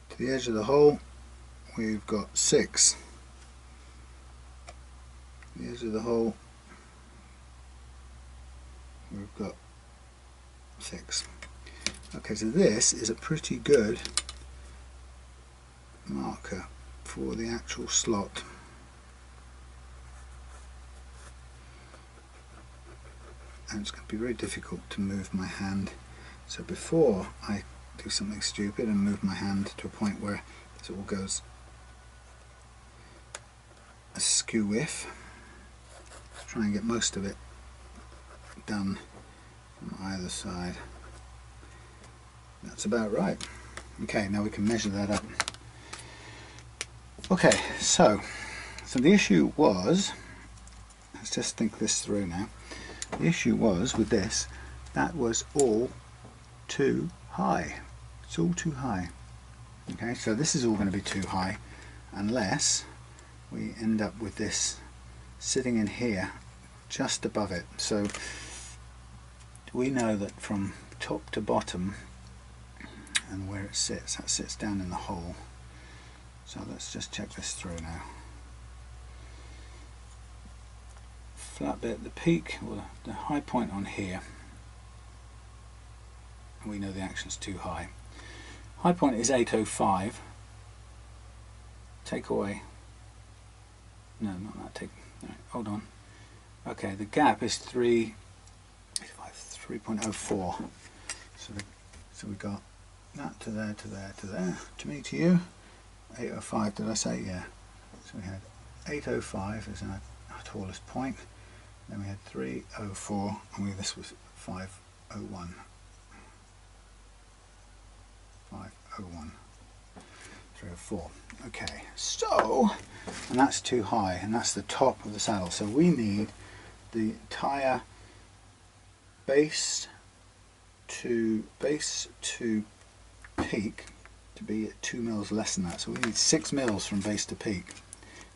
To the edge of the hole we've got 6. The edge of the hole we've got 6. Okay, so this is a pretty good marker for the actual slot. And it's going to be very difficult to move my hand, so before I do something stupid and move my hand to a point where this all goes askew-if, try and get most of it done from either side. That's about right. Okay, now we can measure that up. Okay, so the issue was, let's just think this through now. The issue was with this, that was all too high. It's all too high. Okay, so this is all going to be too high unless we end up with this sitting in here just above it. So we know that from top to bottom and where it sits, that sits down in the hole. So let's just check this through now. Flat bit, the peak, or the high point on here, we know the action's too high. High point is 805. Take away. No, not that. Take. No, hold on. Okay, the gap is 3.04. So we got that to there, to there, to there. To me, to you. 805. Did I say? Yeah. So we had 805 as our tallest point. Then we had 304, and this was 501. 501. 304. Okay, so, and that's too high, and that's the top of the saddle. So we need the entire base to peak to be at 2 mils less than that. So we need 6 mils from base to peak,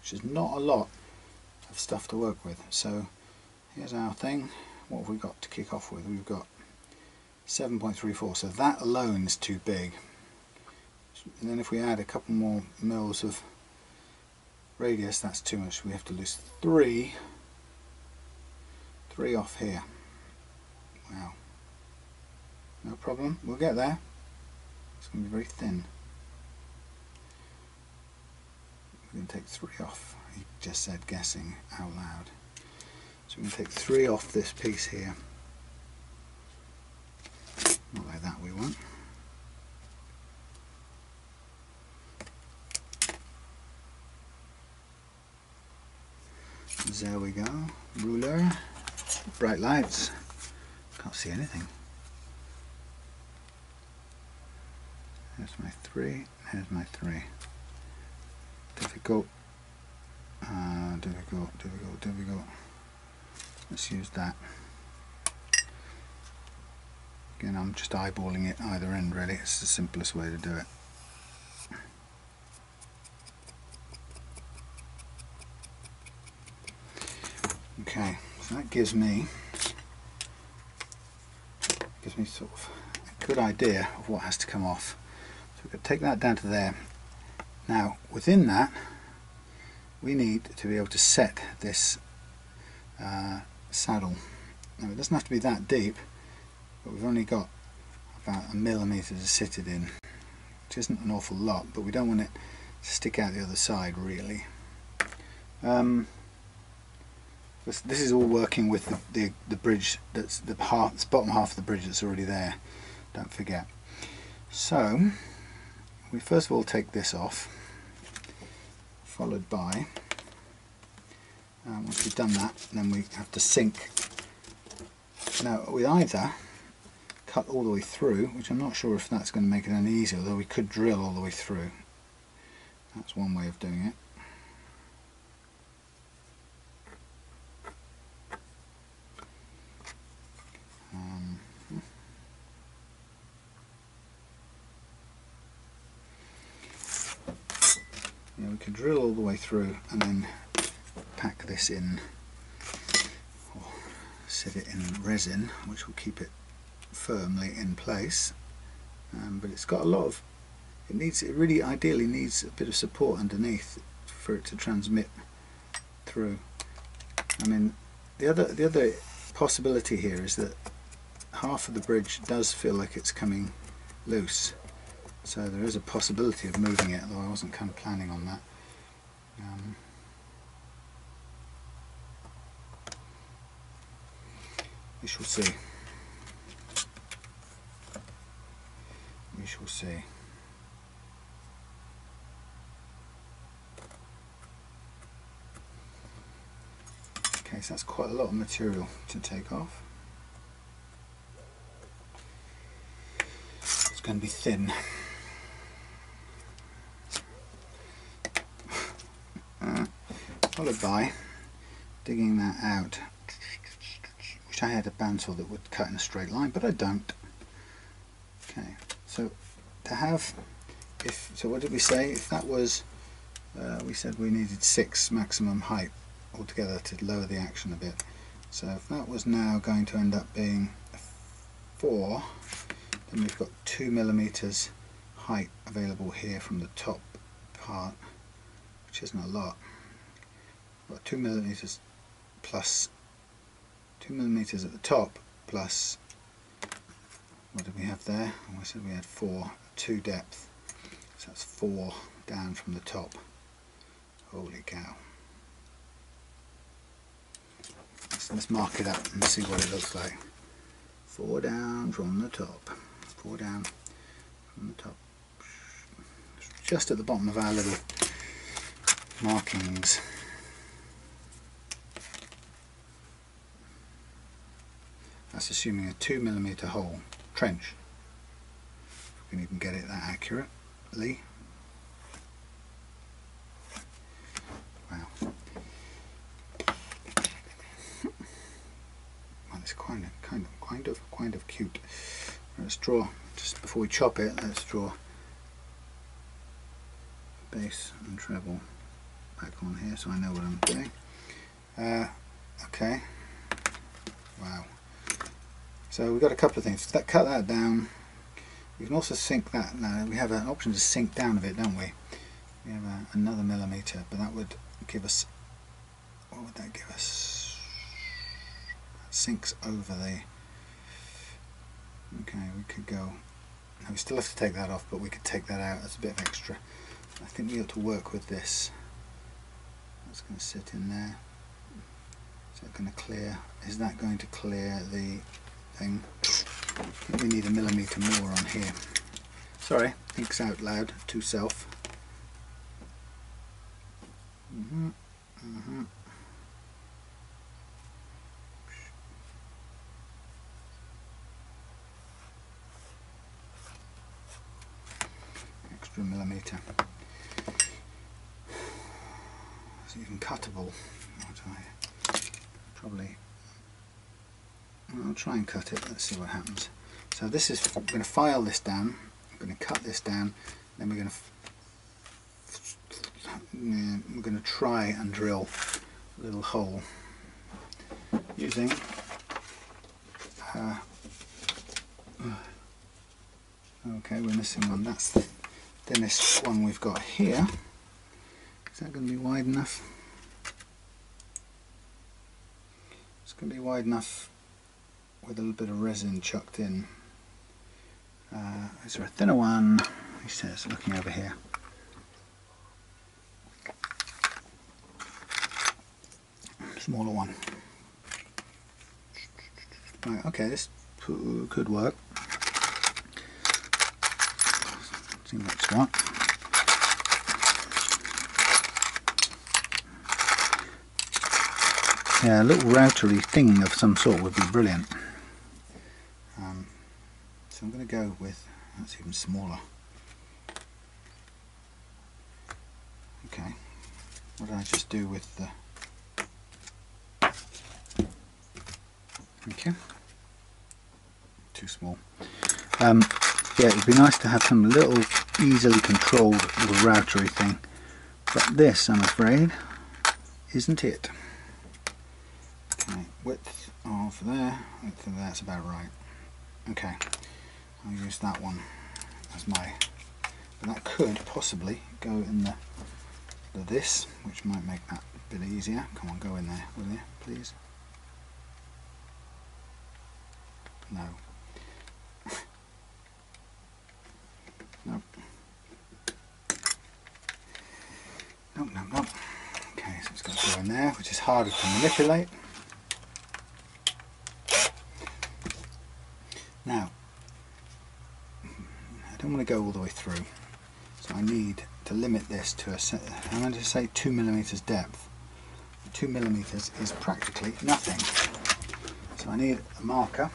which is not a lot of stuff to work with. So here's our thing. What have we got to kick off with? We've got 7.34, so that alone is too big. And then if we add a couple more mils of radius, that's too much. We have to lose 3 off here. Wow. No problem, we'll get there. It's going to be very thin. We're going to take 3 off. He just said guessing out loud. So we're going to take 3 off this piece here. Not like that we want. There we go. Ruler. Bright lights. Can't see anything. There's my 3. There's my 3. Difficult. Difficult. Let's use that. Again, I'm just eyeballing it either end really. It's the simplest way to do it. Okay, so that gives me sort of a good idea of what has to come off. So we could take that down to there. Now within that we need to be able to set this saddle. Now it doesn't have to be that deep, but we've only got about 1 millimetre to sit it in, which isn't an awful lot, but we don't want it to stick out the other side really. This is all working with the bridge, that's the bottom half of the bridge that's already there, don't forget. So we first of all take this off, followed by, once we've done that, then we have to sink. Now we either cut all the way through, which I'm not sure if that's going to make it any easier, although we could drill all the way through. That's one way of doing it. Yeah, we could drill all the way through and then pack this in, or set it in resin, which will keep it firmly in place. But it's got a lot of, it really ideally needs a bit of support underneath for it to transmit through. I mean, the other possibility here is that half of the bridge does feel like it's coming loose, so there is a possibility of moving it, although I wasn't kind of planning on that. We shall see. We shall see. Okay, so that's quite a lot of material to take off. It's going to be thin. Followed by digging that out. Wish I had a bandsaw that would cut in a straight line, but I don't. Okay, so to have, so what did we say? If that was, we said we needed 6 maximum height altogether to lower the action a bit. So if that was now going to end up being 4, then we've got 2 millimeters height available here from the top apart, which isn't a lot. Got 2 millimeters plus 2 millimeters at the top plus, what did we have there? I said we had 4, 2 depth, so that's 4 down from the top. Holy cow. Let's mark it up and see what it looks like. 4 down from the top, 4 down from the top, just at the bottom of our little markings. That's assuming a 2 millimeter hole, trench. If we can even get it that accurately. Wow. Well, it's kind of cute. Let's draw, just before we chop it, let's draw bass and treble back on here so I know what I'm doing. Okay. Wow. So we've got a couple of things. Cut that down. We can also sink that. Now we have an option to sink down a bit, don't we? We have another millimeter, but that would give us. What would that give us? That sinks over the. Okay, we could go. Now we still have to take that off, but we could take that out. That's a bit of extra. I think we ought to work with this. That's going to sit in there. Is that going to clear? Is that going to clear the thing? I think we need a millimeter more on here. Sorry, thinks out loud to self. Extra millimeter. Is it even cuttable? Probably. I'll try and cut it. Let's see what happens. So this is, I'm going to file this down. I'm going to cut this down. Then we're going to try and drill a little hole using okay, we're missing one. That's the thinnest one we've got here. Is that going to be wide enough? It's going to be wide enough with a little bit of resin chucked in. Is there a thinner one? He says, looking over here. Smaller one. Right, okay, this could work. Let's see what it's got. Yeah, a little routery thing of some sort would be brilliant. So I'm going to go with, that's even smaller. Okay, what did I just do with the, okay, too small. Yeah, it'd be nice to have some little easily controlled little routery thing, but this, I'm afraid, isn't it. Okay, width of there, width of that's about right. Okay, I'll use that one as my, but that could possibly go in the this, which might make that a bit easier. Come on, go in there, will you, please? No. Nope. Nope, nope, nope. Okay, so it's got to go in there, which is harder to manipulate. Now, I don't want to go all the way through, so I need to limit this to a, I'm going to say 2 millimeters depth. 2 millimeters is practically nothing. So I need a marker,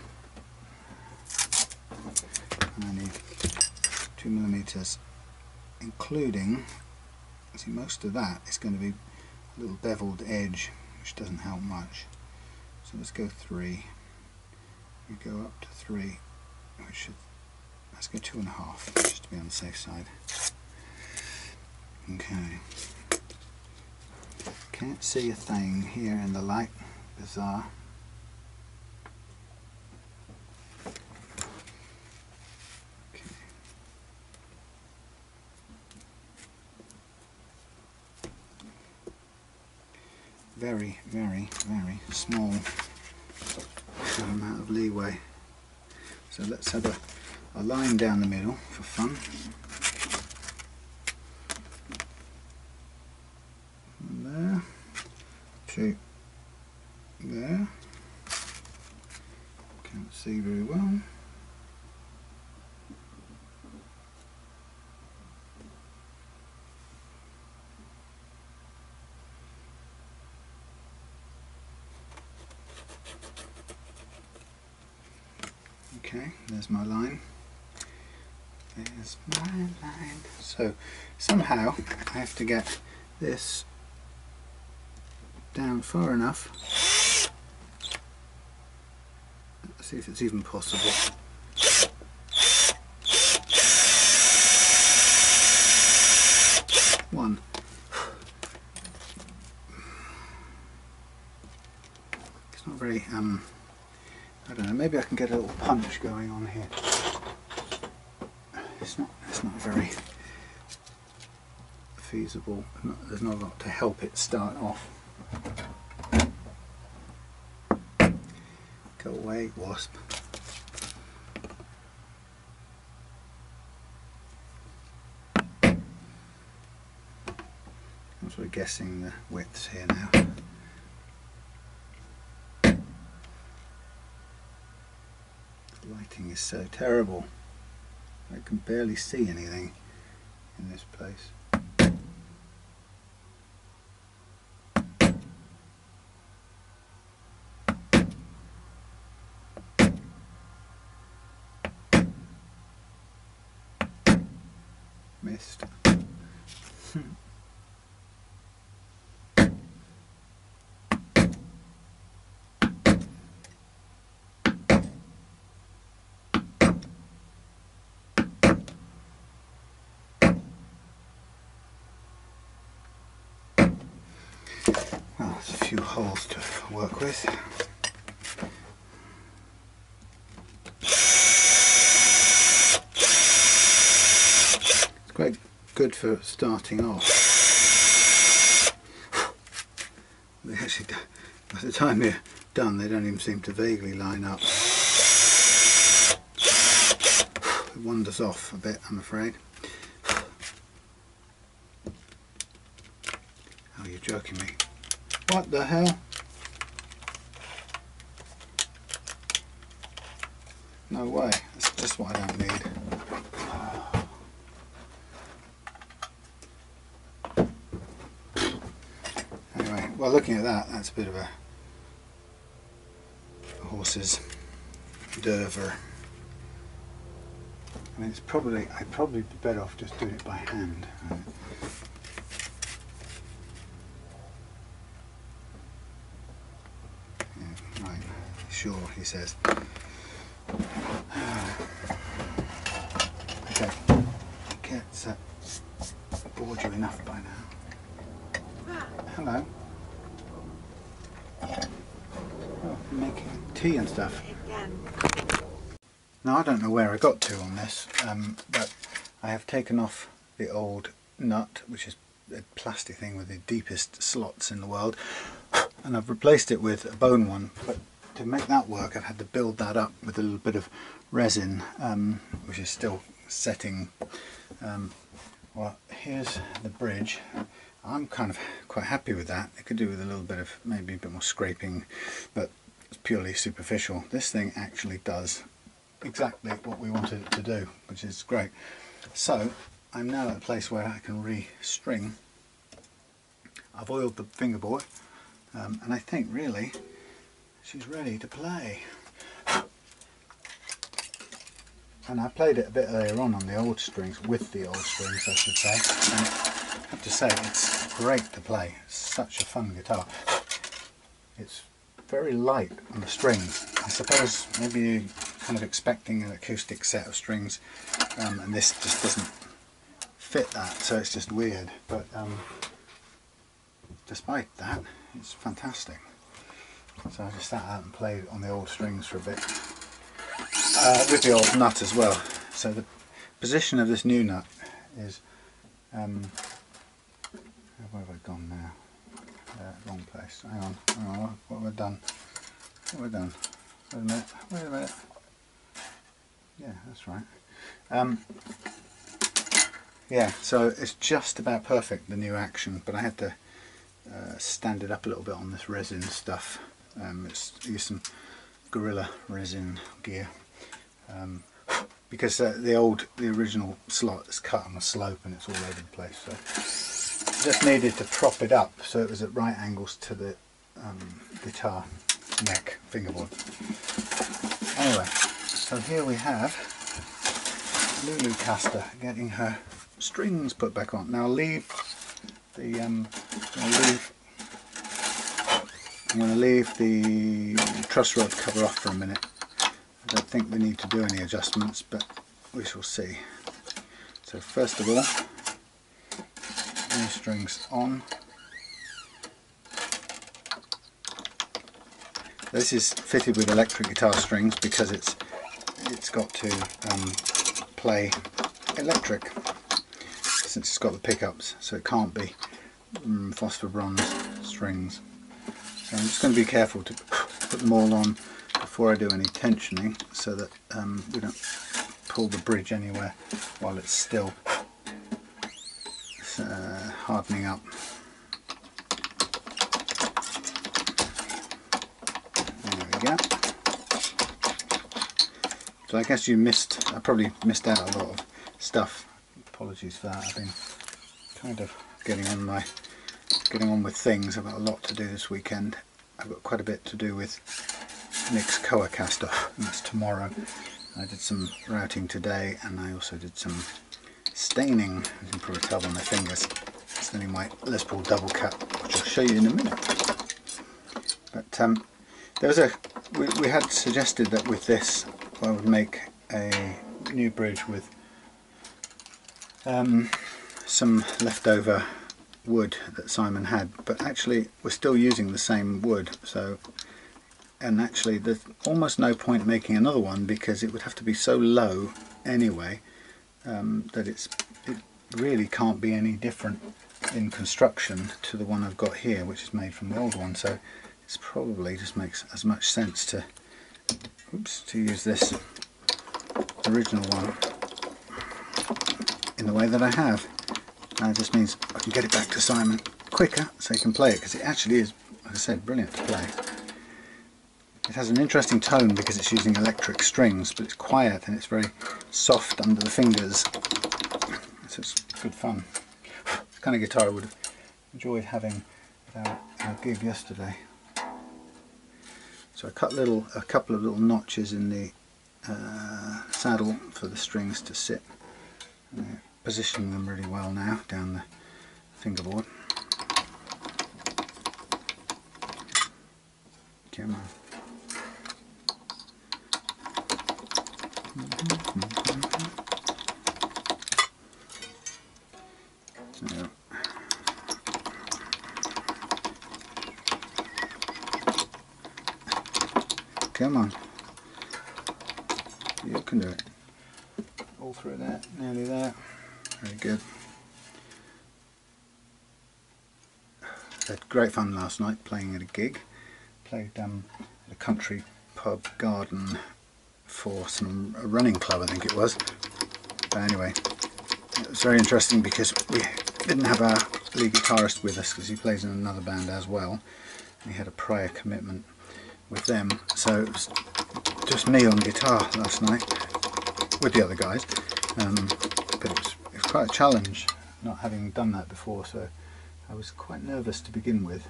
and I need 2 millimeters, including, see, most of that is going to be a little beveled edge, which doesn't help much. So let's go 3. We go up to 3, which should, let's go 2.5, just to be on the safe side. Okay. Can't see a thing here in the light. Bizarre. Okay. very, very, very small amount of leeway. So let's have a line down the middle for fun. And there to there. Can't see very well. Okay, there's my line. There's my line. So somehow I have to get this down far enough. Let's see if it's even possible. One. It's not very I don't know, maybe I can get a little punch going on here. It's not very feasible. There's not a lot to help it start off. Go away, wasp. I'm sort of guessing the widths here now. The lighting is so terrible. I can barely see anything in this place. Missed. Well, there's a few holes to work with. It's quite good for starting off. They actually, by the time they're done, they don't even seem to vaguely line up. It wanders off a bit, I'm afraid. Oh, you're joking me. What the hell? No way, that's just what I don't need. Anyway, well, looking at that, that's a bit of a horse's d'oeuvre. I mean, it's probably, I'd probably be better off just doing it by hand. Yeah, right, sure, he says. Okay, gets bored you enough by now. Hello. Oh, making tea and stuff. Now I don't know where I got to on this, but I have taken off the old nut, which is a plastic thing with the deepest slots in the world, and I've replaced it with a bone one. But to make that work, I've had to build that up with a little bit of resin, which is still setting. Well, here's the bridge. I'm kind of quite happy with that. It could do with a little bit of, maybe a bit more scraping, but it's purely superficial. This thing actually does exactly what we wanted it to do, which is great. So I'm now at a place where I can re-string. I've oiled the fingerboard, and I think really she's ready to play. And I played it a bit earlier on the old strings, with the old strings I should say, and I have to say it's great to play. It's such a fun guitar. It's very light on the strings. I suppose maybe you're kind of expecting an acoustic set of strings, and this just doesn't fit that, so it's just weird. But despite that, it's fantastic. So I just sat out and played on the old strings for a bit, with the old nut as well. So the position of this new nut is, where have I gone now? wrong place. Hang on, what have I done? What have I done? Wait a minute. Yeah, that's right. Yeah, so it's just about perfect, the new action, but I had to stand it up a little bit on this resin stuff. Use some Gorilla resin gear, because the original slot is cut on a slope and it's all over the place. So just needed to prop it up so it was at right angles to the guitar neck fingerboard. Anyway, so here we have Lulu Caster getting her strings put back on. Now I'll leave the I'm going to leave the truss rod cover off for a minute. I don't think we need to do any adjustments, but we shall see. So first of all, new strings on. This is fitted with electric guitar strings because it's got to play electric, since it's got the pickups, so it can't be phosphor bronze strings. So I'm just going to be careful to put them all on before I do any tensioning, so that we don't pull the bridge anywhere while it's still hardening up. There we go. So I guess I probably missed out a lot of stuff. Apologies for that. I've been kind of getting on with things. I've got a lot to do this weekend. I've got quite a bit to do with Nick's Koa cast off, and that's tomorrow. I did some routing today, and I also did some staining, as you can probably tell by my fingers. Staining my Les Paul double cut, which I'll show you in a minute. But we had suggested that with this I would make a new bridge with some leftover wood that Simon had, but actually we're still using the same wood, and actually there's almost no point making another one because it would have to be so low anyway, that it really can't be any different in construction to the one I've got here, which is made from the old one. So it's probably just makes as much sense to use this original one in the way that I have. That just means I can get it back to Simon quicker so he can play it, because it actually is, like I said, brilliant to play. It has an interesting tone because it's using electric strings, but it's quiet and it's very soft under the fingers. So it's good fun. It's the kind of guitar I would have enjoyed having at our gig yesterday. So I cut a couple of little notches in the saddle for the strings to sit. Positioning them really well now down the fingerboard. Come on. So, come on. You can do it. All through that, nearly there. Very good. Had great fun last night playing at a gig. Played at a country pub garden for a running club, I think it was. But anyway, it was very interesting because we didn't have our lead guitarist with us because he plays in another band as well. We had a prior commitment with them, so it was just me on guitar last night with the other guys. But it was quite a challenge, not having done that before, so I was quite nervous to begin with.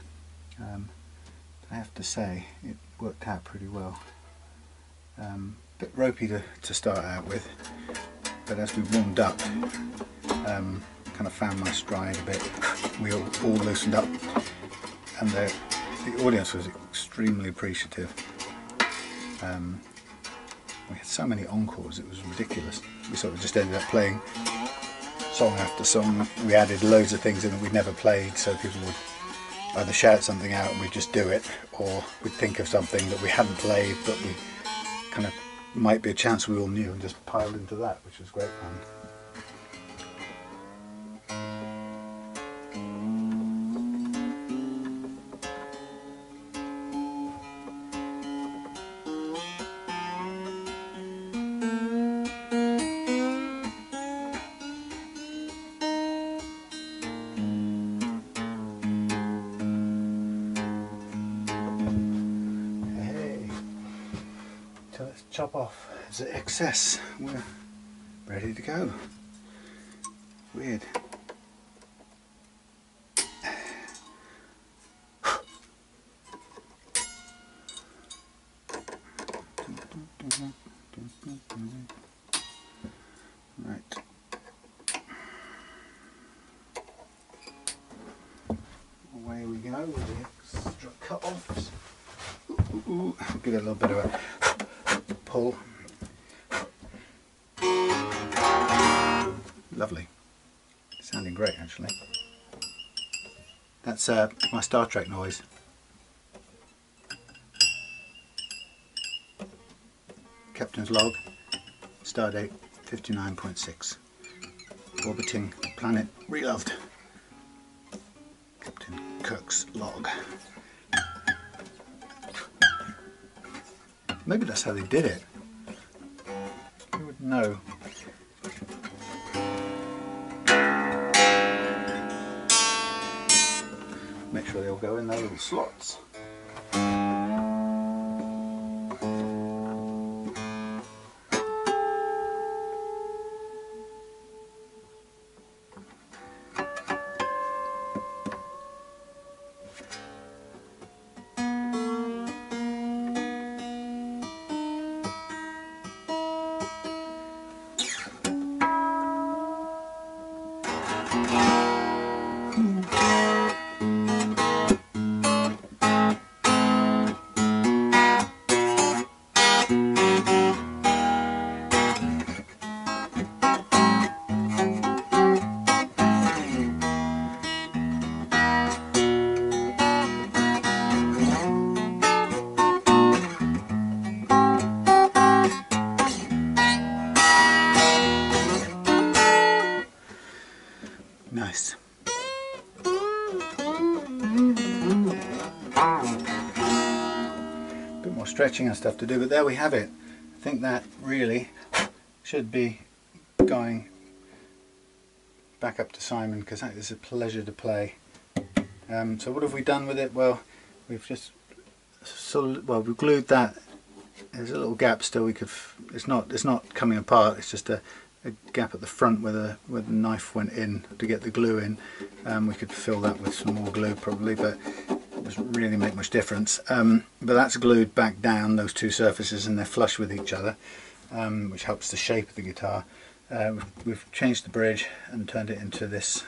I have to say it worked out pretty well. Bit ropey to start out with, but as we warmed up, kind of found my stride a bit. We all loosened up, and the audience was extremely appreciative. We had so many encores, it was ridiculous. We sort of just ended up playing song after song. We added loads of things in that we'd never played, so people would either shout something out and we'd just do it, or we'd think of something that we hadn't played but we kind of might be a chance we all knew, and just piled into that, which was great fun. chop off the excess. We're ready to go. Weird. Right. Away we go with the extra cut-offs. Give it a little bit of a pull. Lovely. Sounding great, actually. That's my Star Trek noise. Captain's log, stardate 59.6. Orbiting planet reloved. Captain Kirk's log. Maybe that's how they did it. Who would know? Make sure they all go in their little slots. Nice. Bit more stretching and stuff to do, but there we have it. I think that really should be going back up to Simon, because that is a pleasure to play. So what have we done with it? Well, we've just we've glued that. There's a little gap still. We could. It's not coming apart. It's just a gap at the front where the knife went in to get the glue in. We could fill that with some more glue probably, but it doesn't really make much difference. But that's glued back down, those two surfaces, and they're flush with each other, which helps the shape of the guitar. We've changed the bridge and turned it into this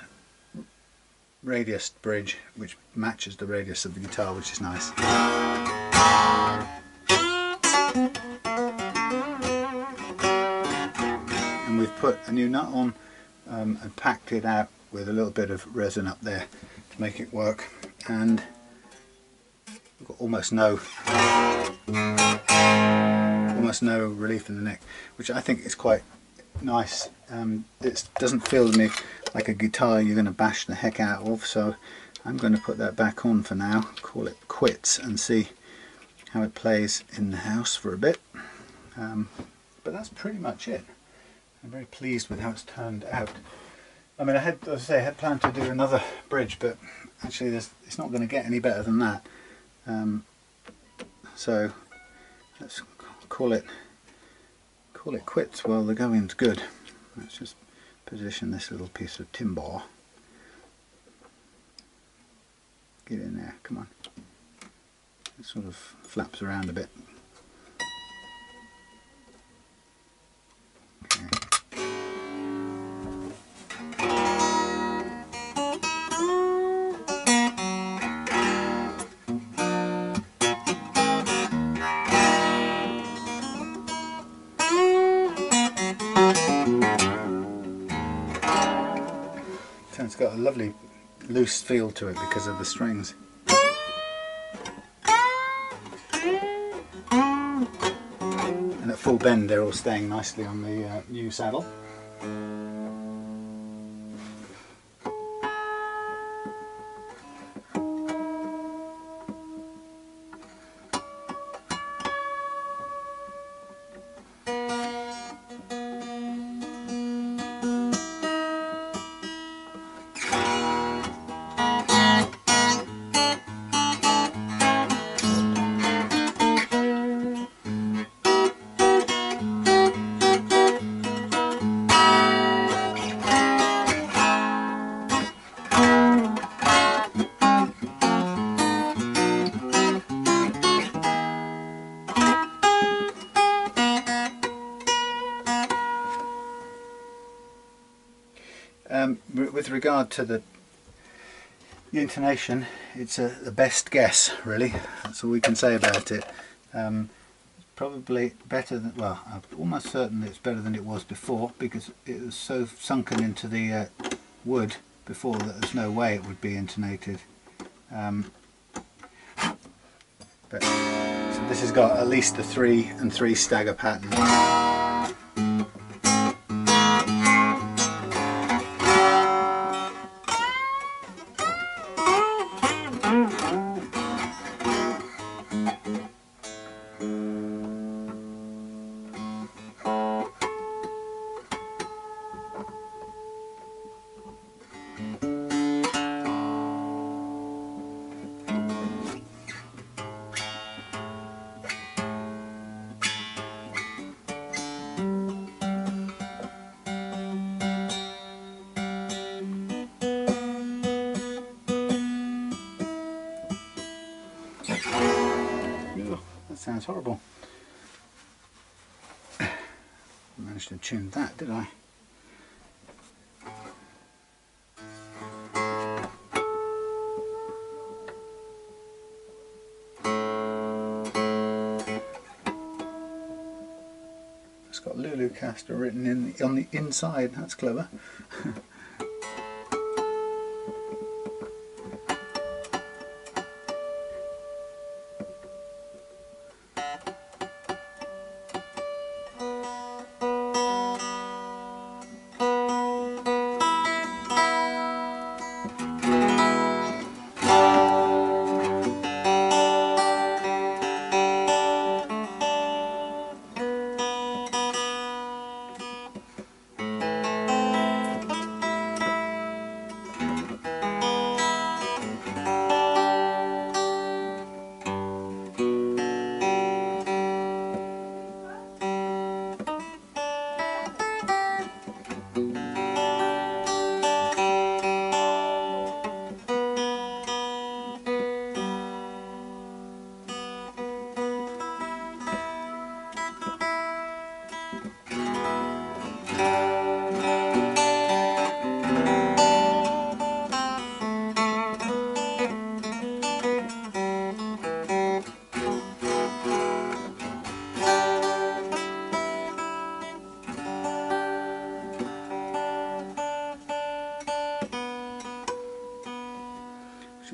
radius bridge, which matches the radius of the guitar, which is nice. And we've put a new nut on and packed it out with a little bit of resin up there to make it work, and we've got almost no relief in the neck, which I think is quite nice. It doesn't feel to me like a guitar you're going to bash the heck out of, so I'm going to put that back on for now, call it quits, and see how it plays in the house for a bit. But that's pretty much it. I'm very pleased with how it's turned out. I mean, as I say, I had planned to do another bridge, but actually it's not going to get any better than that. So let's call it quits while the going's good. Let's just position this little piece of timber. Get in there, come on. It sort of flaps around a bit. Okay. So it's got a lovely loose feel to it because of the strings. And at full bend they're all staying nicely on the new saddle. with regard to the intonation, it's the best guess, really. That's all we can say about it. Probably better than, well, I'm almost certain that it's better than it was before, because it was so sunken into the wood before that there's no way it would be intonated. So this has got at least a 3 and 3 stagger pattern. That sounds horrible. I managed to tune that, did I? It's got Lulucaster written on the inside. That's clever.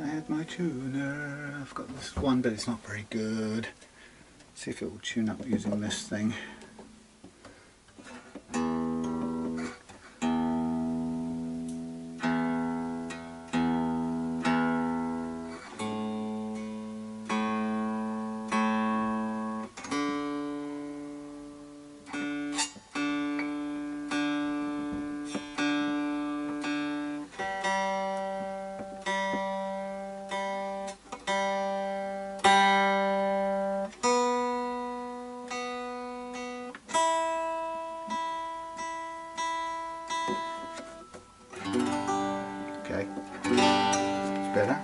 I had my tuner. I've got this one, but it's not very good. See if it will tune up using this thing. Okay, it's better.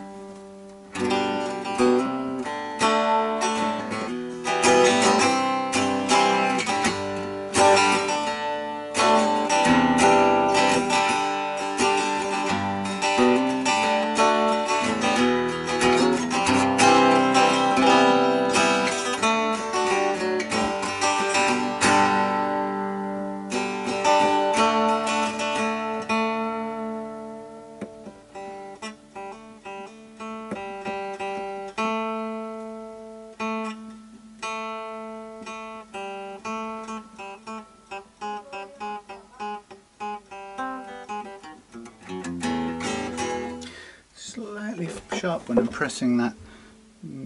Slightly sharp when I'm pressing that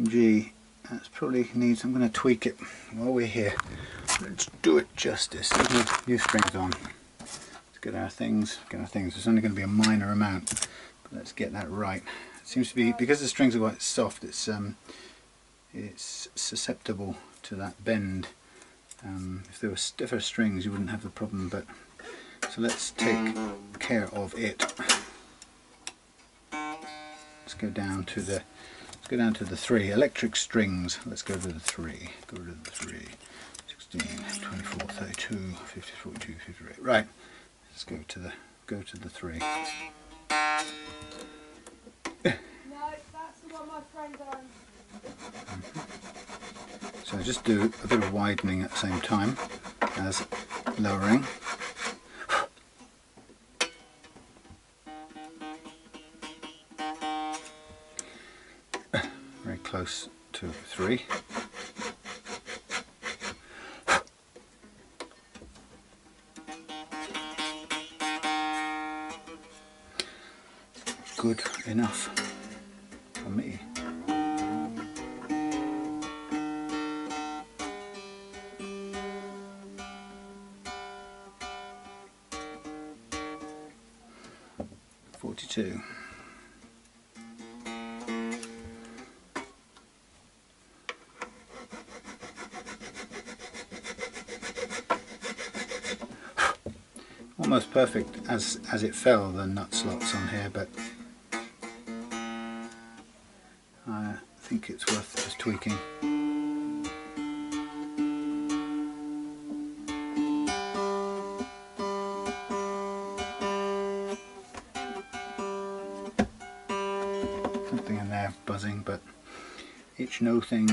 G. That's probably needs, I'm going to tweak it while we're here. Let's do it justice. New strings on. Let's get our things. There's only going to be a minor amount, but let's get that right. It seems to be, because the strings are quite soft, it's susceptible to that bend. If there were stiffer strings you wouldn't have the problem, but so let's take care of it. Let's go down to the 3 electric strings. Let's go to the 3. Go to the 3. 16, 24, 32, 50, 42, 58. Right. Let's go to the 3. That's the one my friend owns. So just do a bit of widening at the same time as lowering. Very close to 3. Good enough for me. .42. Almost perfect as it fell, the nut slots on here, but I think it's worth just tweaking. Something in there buzzing, but it's no thing.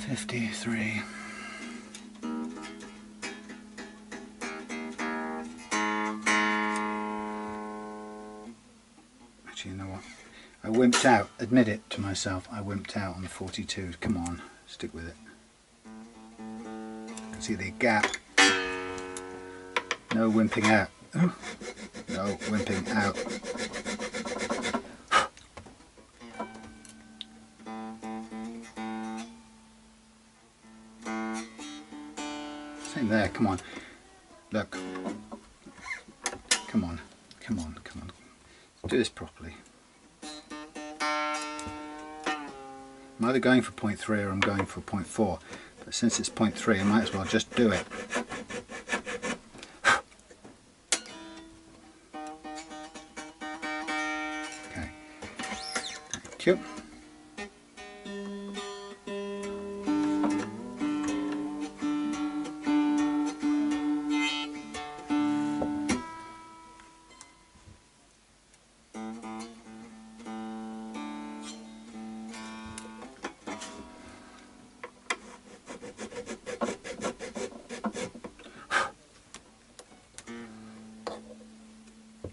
53. Actually, you know what? I wimped out, admit it to myself, I wimped out on the 42. Come on, stick with it. You can see the gap. No wimping out. No wimping out. Same there, come on. Look. Come on, come on, come on. Let's do this properly. I'm either going for 0.3 or I'm going for 0.4. But since it's 0.3, I might as well just do it. Okay. Thank you.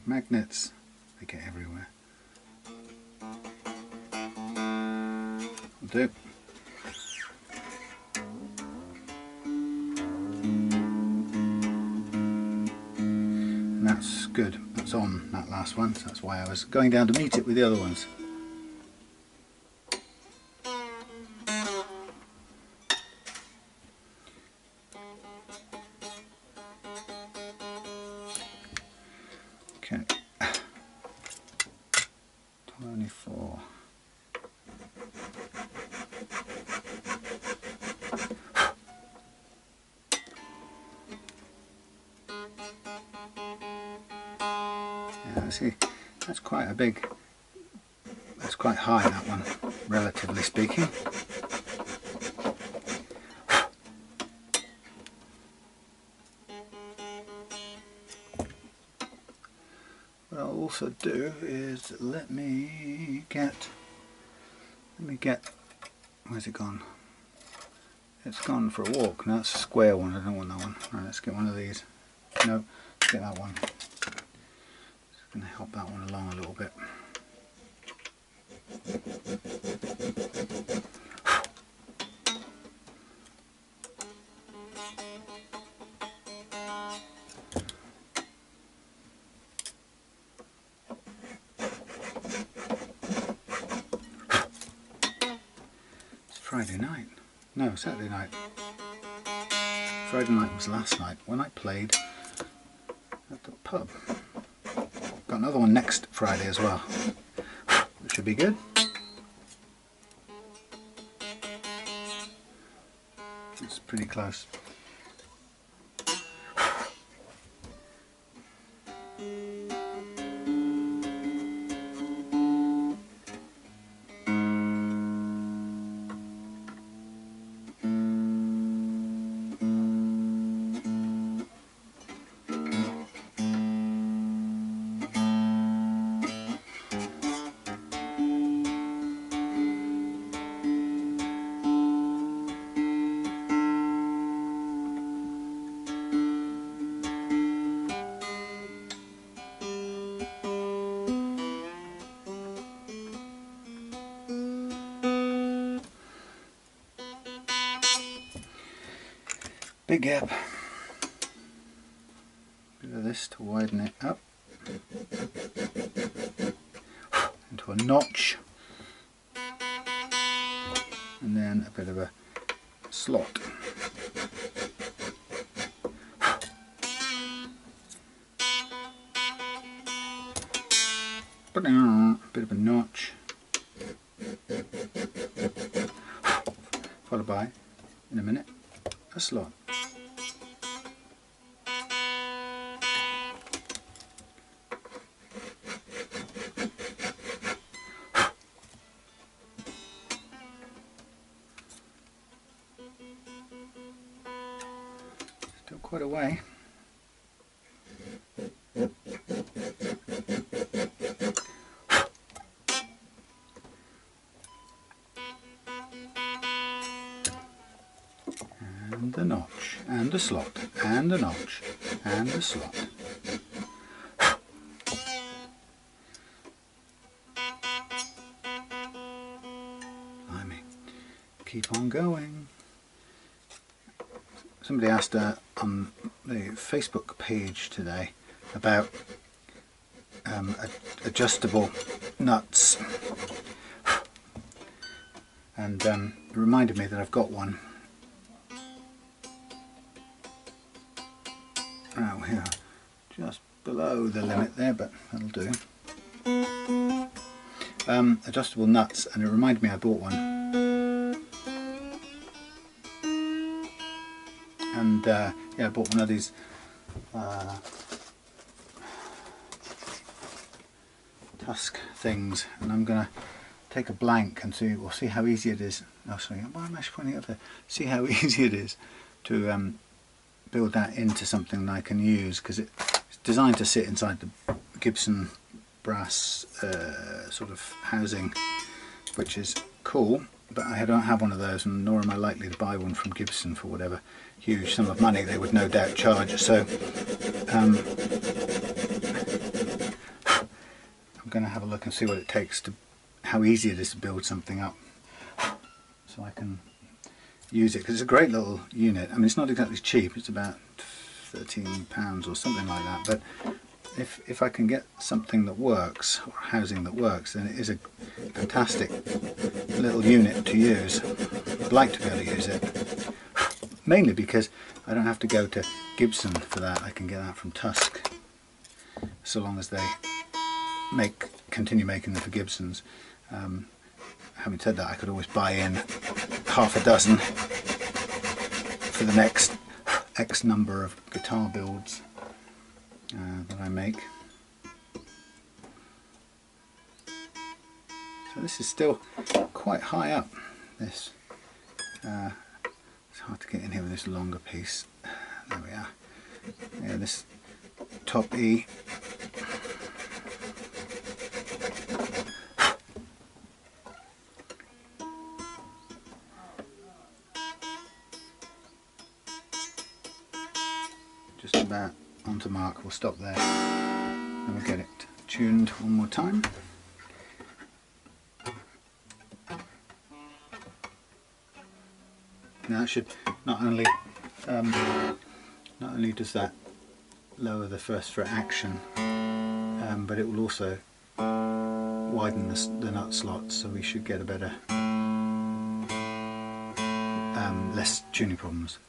Magnets, they get everywhere. Will do. And that's good. That's on that last one, so that's why I was going down to meet it with the other ones. Okay, 24. Yeah, see, that's quite a big, that's quite high, that one, relatively speaking. What I'll also do is let me get, where's it gone? It's gone for a walk. No, that's a square one, I don't want that one. Right, let's get one of these. No, let's get that one. Just going to help that one along a little bit. Friday night. No, Saturday night. Friday night was last night when I played at the pub. Got another one next Friday as well. Which should be good. It's pretty close. big gap. Bit of this to widen it up into a notch, and then a bit of a slot. Bit of a notch, followed by, in a minute, a slot. Still quite a way. And a notch, and a slot, and a notch, and a slot. Keep on going. Somebody asked on the Facebook page today about adjustable nuts, and it reminded me that I've got one. Oh, here, just below the limit there, but that'll do. Adjustable nuts, and it reminded me I bought one. And yeah, I bought one of these tusk things, and I'm gonna take a blank and see. We'll see how easy it is. Oh, sorry, why am I pointing up there? See how easy it is to build that into something that I can use, because it's designed to sit inside the Gibson brass sort of housing, which is cool. But I don't have one of those, and nor am I likely to buy one from Gibson for whatever huge sum of money they would no doubt charge. So I'm going to have a look and see what it takes to, how easy it is to build something up, so I can use it, because it's a great little unit. I mean, it's not exactly cheap, it's about £13 or something like that, but if I can get something that works, or housing that works, then it is a fantastic little unit to use. I'd like to be able to use it, mainly because I don't have to go to Gibson for that. I can get that from Tusk, so long as they continue making them for Gibsons. Having said that, I could always buy in half a dozen for the next X number of guitar builds that I make. So this is still quite high up. This it's hard to get in here with this longer piece. There we are. Yeah, this top E. Just about onto mark. We'll stop there and we'll get it tuned one more time. Now it should not only does that lower the first fret action, but it will also widen the nut slots, so we should get a better, less tuning problems.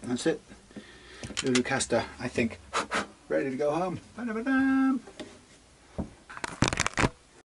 That's it. Lulucaster, I think, ready to go home. Ba-da-ba-dam.